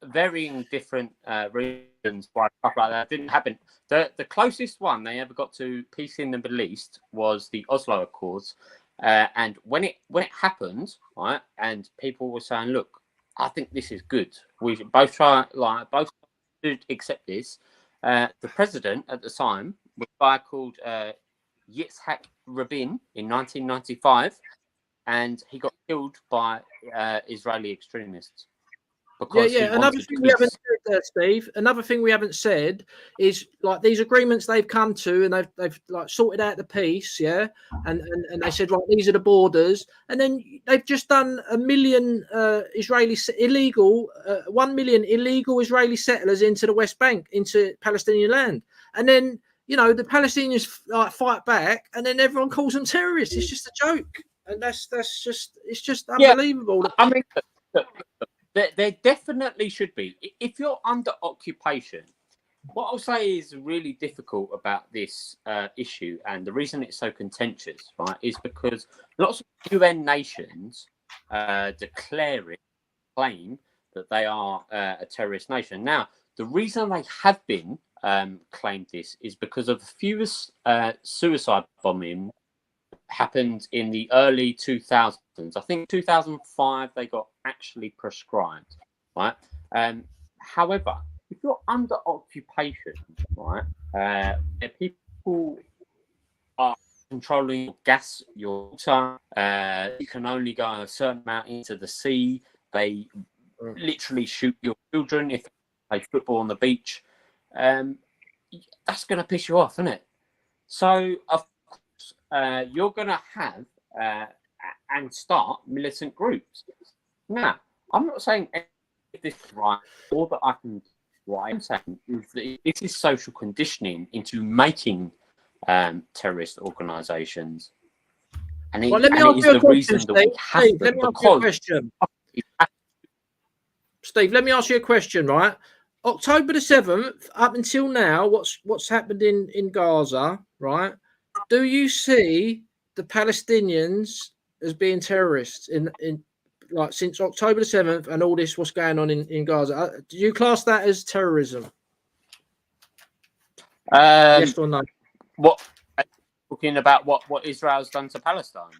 varying different reasons why stuff like that didn't happen. The closest one they ever got to peace in the Middle East was the Oslo Accords, and when it happened, right, and people were saying, "Look, I think this is good. We both should accept this." The president at the time was a guy called Yitzhak Rabin in 1995, and he got killed by Israeli extremists.
Another thing we haven't said there, Steve. Another thing we haven't said is like these agreements they've come to, and they've like sorted out the peace, yeah, and they said like these are the borders, and then they've just done 1 million 1 million illegal Israeli settlers into the West Bank, into Palestinian land, and then the Palestinians like fight back, and then everyone calls them terrorists. It's just a joke. and that's just it's just
Yeah.
unbelievable.
I mean, there definitely should be. If you're under occupation, what I'll say is really difficult about this issue, and the reason it's so contentious, right, is because lots of UN nations claim that they are a terrorist nation. Now, the reason they have been claimed this is because of the fewest suicide bombing happened in the early 2000s. I think 2005 they got actually prescribed, right? However, if you're under occupation, right, people are controlling your gas, your water. You can only go a certain amount into the sea. They literally shoot your children if they play football on the beach. That's going to piss you off, isn't it? So, of course, you're going to have and start militant groups. Now, I'm not saying this is right or that I can. What I'm saying is that this is social conditioning into making terrorist organisations. And it,
Well, let me
and
ask
it is
you a
the
question,
reason that we have
Steve.
to,
Let me ask you a
because
question. Steve, let me ask you a question, right? October the 7th, up until now, what's happened in Gaza, right? Do you see the Palestinians as being terrorists in like since October the 7th and all this what's going on in Gaza? Do you class that as terrorism? Yes or no?
What talking about what Israel's done to Palestine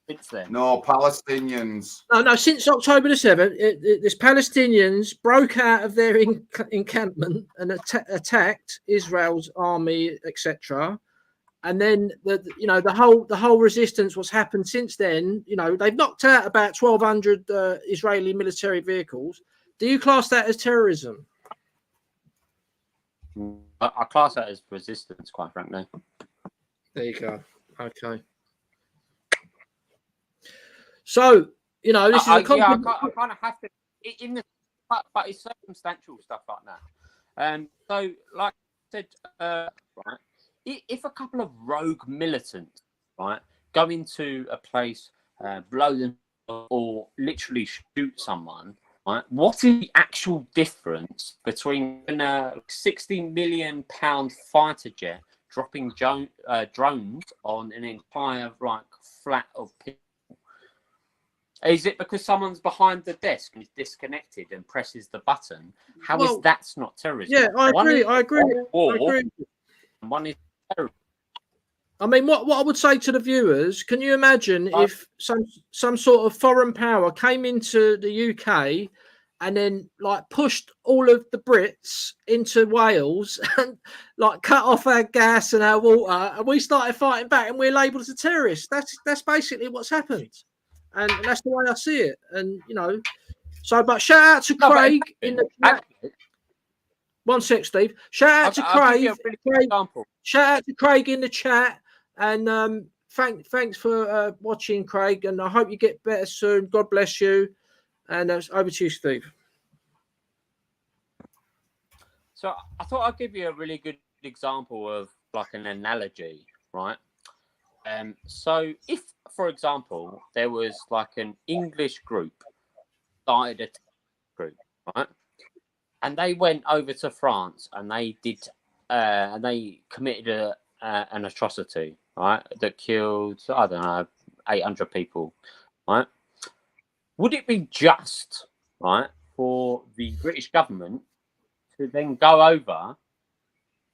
since then?
No, Palestinians.
No. Since October the 7th, this Palestinians broke out of their encampment and attacked Israel's army, etc. And then the whole resistance. What's happened since then? They've knocked out about 1,200 Israeli military vehicles. Do you class that as terrorism?
I class that as resistance, quite frankly.
There you go. Okay. So, this is
I kind of have to in the but it's circumstantial stuff like that. So, like I said, right, if a couple of rogue militants, right, go into a place, blow them or literally shoot someone, right, what is the actual difference between a £60 million fighter jet dropping drones on an entire flat of people? Is it because someone's behind the desk and is disconnected and presses the button? How is that not terrorism?
Yeah, I agree.
One is terrorism.
I mean, what I would say to the viewers, can you imagine if some sort of foreign power came into the UK and then pushed all of the Brits into Wales and cut off our gas and our water, and we started fighting back and we're labelled as a terrorist? That's basically what's happened. And that's the way I see it. And, but shout out to Craig in the chat. 1 sec, Steve. Shout out to Craig. Shout out to Craig in the chat. And thanks for watching, Craig. And I hope you get better soon. God bless you. And over to you, Steve.
So I thought I'd give you a really good example of an analogy, right? So if, for example, there was an English group started a group, right, and they went over to France and they did, and they committed an atrocity, right, that killed 800 people, right? Would it be just, right, for the British government to then go over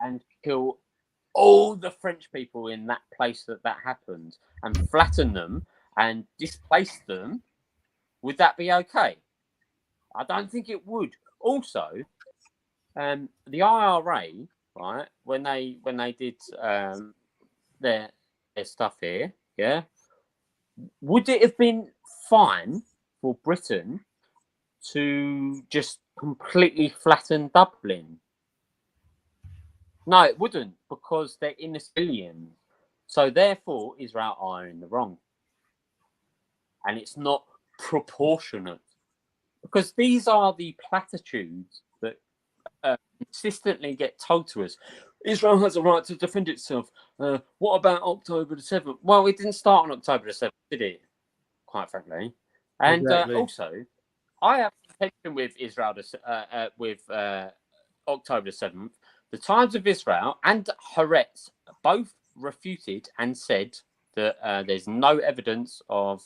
and kill all the French people in that place that happened and flatten them and displace them? Would that be okay? I don't think it would. Also, the IRA, right, when they did their stuff here, yeah, would it have been fine for Britain to just completely flatten Dublin? No, it wouldn't, because they're in the civilians. So therefore, Israel are in the wrong. And it's not proportionate. Because these are the platitudes that consistently get told to us. Israel has a right to defend itself. What about October the 7th? Well, it didn't start on October the 7th, did it? Quite frankly. And
Exactly.
also, I have a tension with Israel with October the 7th. The Times of Israel and Haaretz both refuted and said that there's no evidence of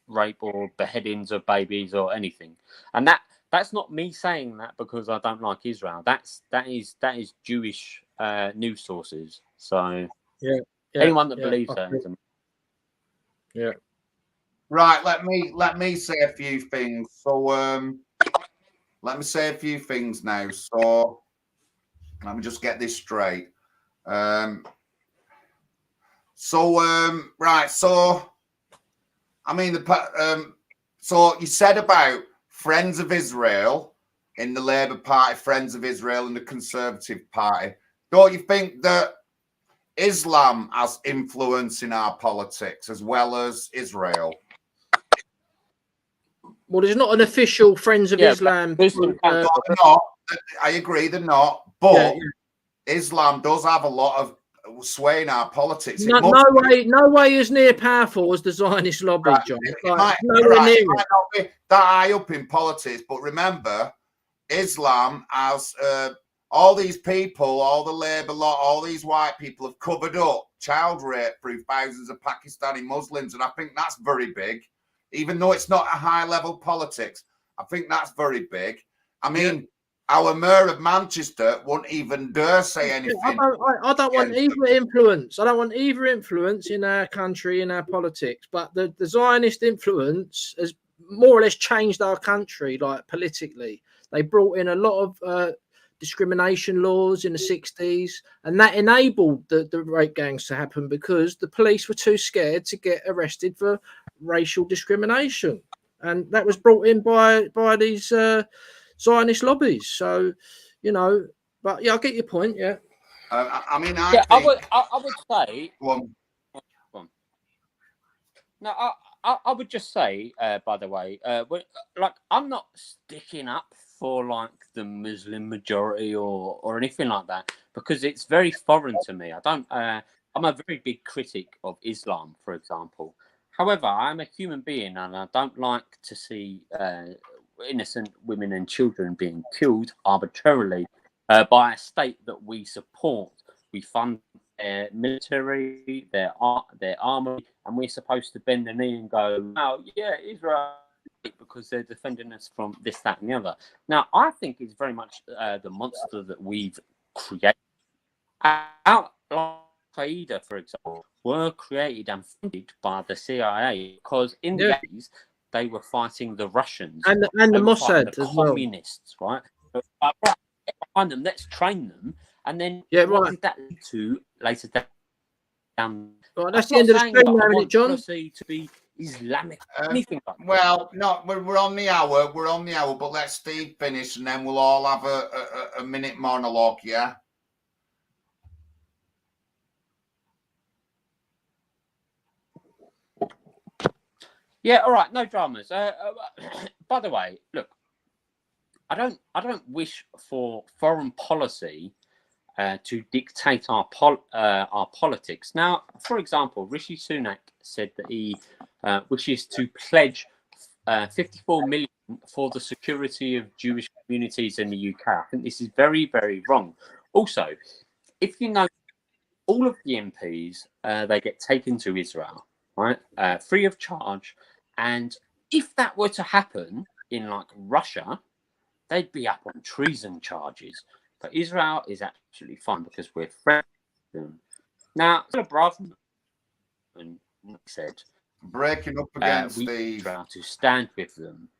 rape or beheadings of babies or anything. And that's not me saying that because I don't like Israel. That is Jewish news sources. So anyone that believes that is
Right, let me say a few things. So let me say a few things now. So let me just get this straight. Right, so I mean so you said about Friends of Israel in the Labour Party, Friends of Israel in the Conservative Party. Don't you think that Islam has influence in our politics as well as Israel?
Well, there's not an official Friends of Islam.
They're not. I agree, they're not. But Islam does have a lot of sway in our politics.
No way as near powerful as the Zionist lobby,
right.
John.
It might not be that high up in politics, but remember, Islam has all these people, all the Labour lot, all these white people have covered up child rape through thousands of Pakistani Muslims, and I think that's very big. Even though it's not a high-level politics, I think that's very big. I mean, our mayor of Manchester won't even dare say anything.
I don't want either influence. I don't want either influence in our country, in our politics. But the Zionist influence has more or less changed our country, like politically. They brought in a lot of discrimination laws in the 60s, and that enabled the rape gangs to happen because the police were too scared to get arrested for racial discrimination, and that was brought in by these Zionist lobbies. So, but I get your point. Yeah.
I mean, I would say. Go on. No, I would just say, by the way, like I'm not sticking up for like the Muslim majority or anything like that because it's very foreign to me. I don't. I'm a very big critic of Islam, for example. However, I'm a human being and I don't like to see innocent women and children being killed arbitrarily by a state that we support. We fund their military, their army, and we're supposed to bend the knee and go, "Oh, yeah, Israel," because they're defending us from this, that, and the other. Now, I think it's very much the monster that we've created. Al-Qaeda, for example, were created and funded by the CIA because in the 80s they were fighting the Russians
and the Mossad
the
as well.
Communists, right? But behind them, let's train them, and then what did that lead to later down?
Well, that's the end of the stream now, isn't it, John?
Policy to be Islamic, anything like that.
Well, no, we're on the hour. We're on the hour, but let Steve finish, and then we'll all have a minute monologue. Yeah.
Yeah, all right, no dramas. By the way, look, I don't wish for foreign policy to dictate our politics. Now, for example, Rishi Sunak said that he wishes to pledge 54 million for the security of Jewish communities in the UK. I think this is very, very wrong. Also, if you know, all of the MPs they get taken to Israel, right, free of charge. And if that were to happen in like Russia, they'd be up on treason charges. But Israel is actually fine because we're friends with them. Now, Bravman said,
breaking up again, Steve.
Israel to stand with them.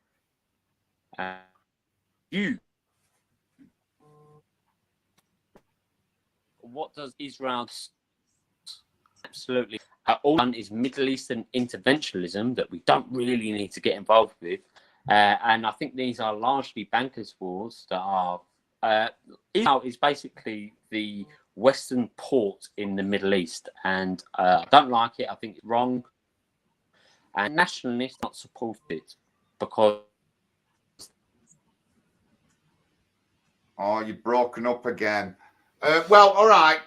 What does Israel? Absolutely. All done is Middle Eastern interventionism that we don't really need to get involved with. And I think these are largely bankers' wars that are. Israel is basically the Western port in the Middle East, and I don't like it. I think it's wrong. And nationalists not support it because.
Oh, you've broken up again. Well, all right.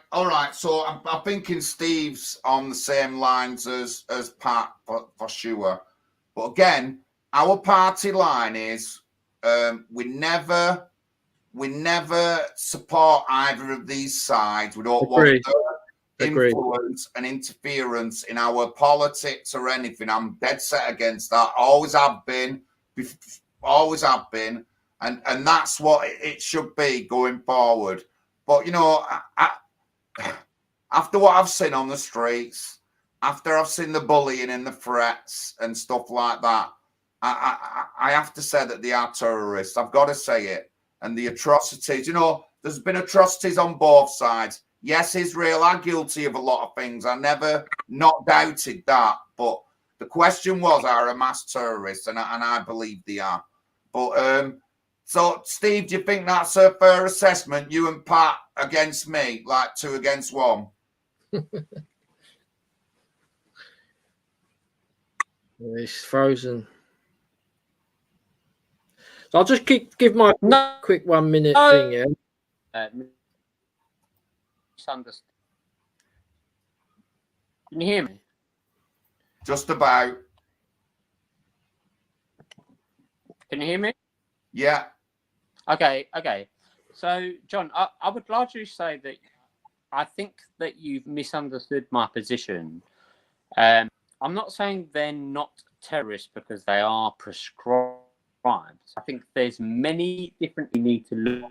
So I'm thinking Steve's on the same lines as Pat for sure. But again, our party line is we never support either of these sides. We don't want their influence and interference in our politics or anything. I'm dead set against that. Always have been, and that's what it should be going forward. But you know, after what I've seen on the streets, after I've seen the bullying and the threats and stuff like that, I have to say that they are terrorists. I've got to say it. And the atrocities, you know, there's been atrocities on both sides. Yes, Israel are guilty of a lot of things. I never not doubted that. But the question was, are Hamas terrorists? And I believe they are. But so, Steve, do you think that's a fair assessment? You and Pat against me, like 2 against 1?
It's frozen. So I'll just give my quick 1 minute thing. Yeah.
Misunderstood. Can you hear me?
Just about.
Can you hear me?
Yeah.
Okay. So, John, I would largely say that I think that you've misunderstood my position. I'm not saying they're not terrorists because they are prescribed. I think there's many different you need to look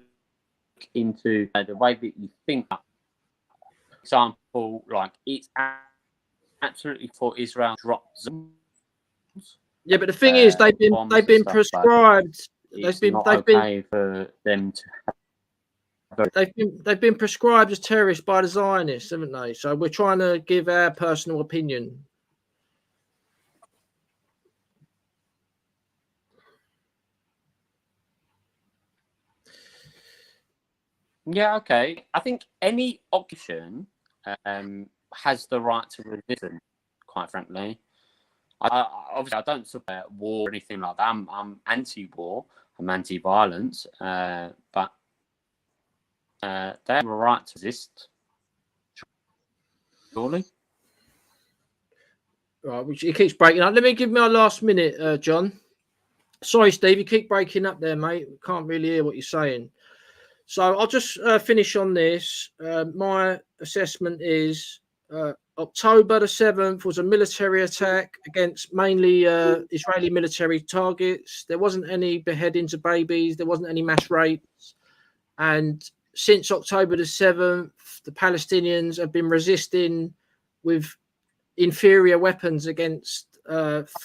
into the way that you think. For example, like it's absolutely for Israel to drop zones.
Yeah, but the thing is, they've been prescribed.
They've been for them to.
They've been prescribed as terrorists by the Zionists, haven't they? So we're trying to give our personal opinion.
Yeah, okay. I think any occupation has the right to resist, quite frankly. Obviously, I don't support war or anything like that. I'm anti-war. I'm anti-violence. But they have a right to resist. Surely.
Right, which it keeps breaking up. Let me give my last minute, John. Sorry, Steve, you keep breaking up there, mate. Can't really hear what you're saying. So I'll just finish on this. My assessment is October the 7th was a military attack against mainly Israeli military targets. There wasn't any beheadings of babies. There wasn't any mass rapes. And since October the 7th, the Palestinians have been resisting with inferior weapons against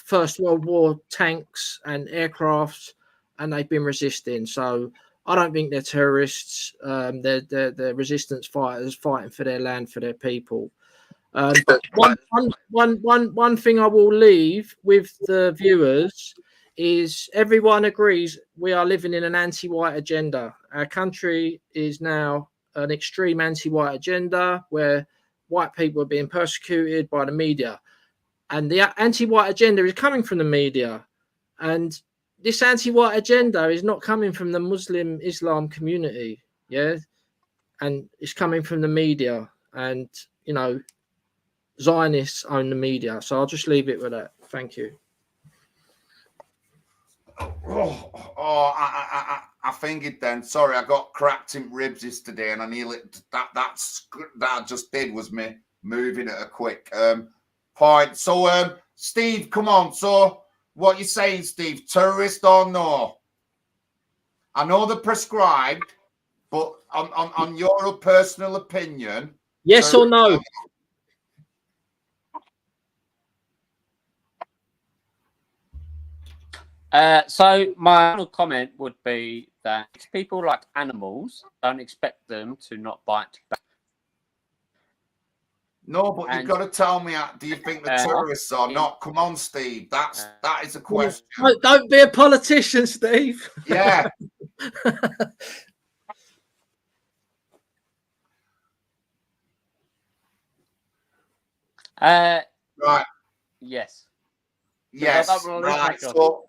First World War tanks and aircraft, and they've been resisting. So I don't think they're terrorists. They're resistance fighters fighting for their land, for their people. But one thing I will leave with the viewers is everyone agrees we are living in an anti-white agenda. Our country is now an extreme anti-white agenda where white people are being persecuted by the media. And the anti-white agenda is coming from the media. And this anti-white agenda is not coming from the Muslim Islam community, yeah? And it's coming from the media. And, you know, Zionists own the media. So I'll just leave it with that. Thank you.
I think it then. Sorry, I got cracked in ribs yesterday, and I nearly that I just did was me moving at a quick point. So, Steve, come on. So, what you saying, Steve? Terrorist or no? I know they're prescribed, but on your personal opinion,
yes or no?
So my final comment would be that people like animals, don't expect them to not bite back.
No, but you've got to tell me, do you think the terrorists or not? Come on, Steve. That is a question.
Don't be a politician, Steve.
Yeah. Right.
Yes.
Yes. Right. So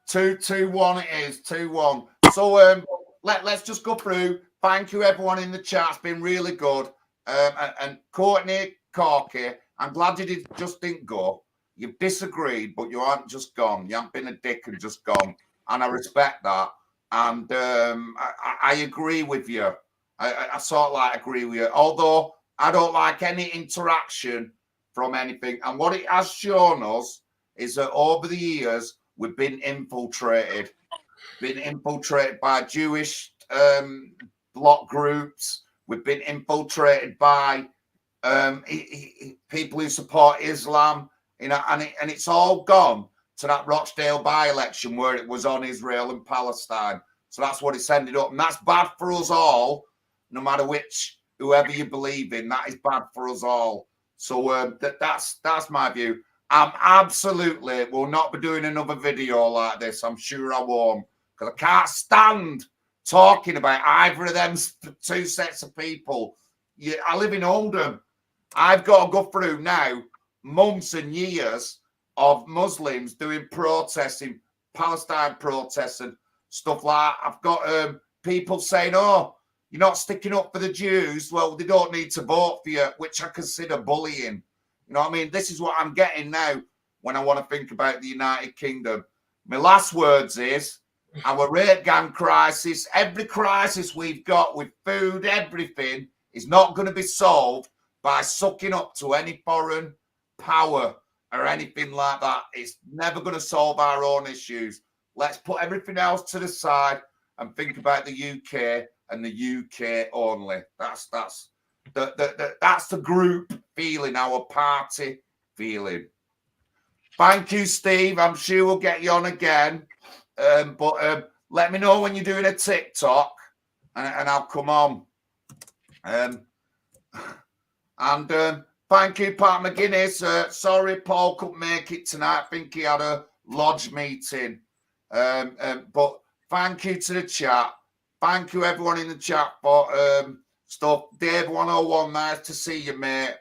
2-1 it is. 2-1. So let's just go through. thank you, everyone in the chat. It's been really good. And Courtney Corky, I'm glad you just didn't go. You've disagreed, but you aren't just gone. You haven't been a dick and just gone. And I respect that. And I agree with you. I sort of like agree with you. Although I don't like any interaction from anything. And what it has shown us is that over the years, we've been infiltrated. Been infiltrated by Jewish bloc groups. We've been infiltrated by people who support Islam. You know, and it's all gone to that Rochdale by-election where it was on Israel and Palestine. So that's what it's ended up. And that's bad for us all, no matter whoever you believe in. That is bad for us all. So that's my view. I'm absolutely will not be doing another video like this. I'm sure I won't. Because I can't stand talking about either of them two sets of people. I live in Oldham. I've got to go through now months and years of Muslims doing protesting, Palestine protests and stuff like that. I've got people saying, oh, you're not sticking up for the Jews. Well, they don't need to vote for you, which I consider bullying. You know what I mean? This is what I'm getting now when I want to think about the United Kingdom. My last words is our rape gang crisis, every crisis we've got with food, everything is not going to be solved by sucking up to any foreign power or anything like that. It's never going to solve our own issues. Let's put everything else to the side and think about the UK and the UK only. That's the group feeling, our party feeling. Thank you, Steve. I'm sure we'll get you on again. But let me know when you're doing a TikTok and I'll come on. Thank you, Pat McGuinness. Sorry, Paul couldn't make it tonight. I think he had a lodge meeting. But thank you to the chat. Thank you, everyone in the chat for stuff. Dave 101, nice to see you, mate.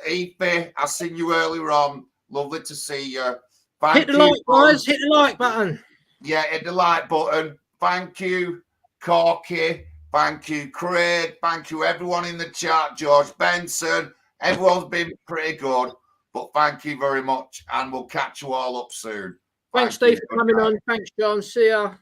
Ethan, I seen you earlier on. Lovely to see you.
Hit the like, guys. Hit the like button.
Yeah, hit the like button. Thank you, Corky. Thank you, Craig. Thank you, everyone in the chat. George Benson. Everyone's been pretty good. But thank you very much. And we'll catch you all up soon.
Thanks, Steve, for coming on. Thanks, John. See ya.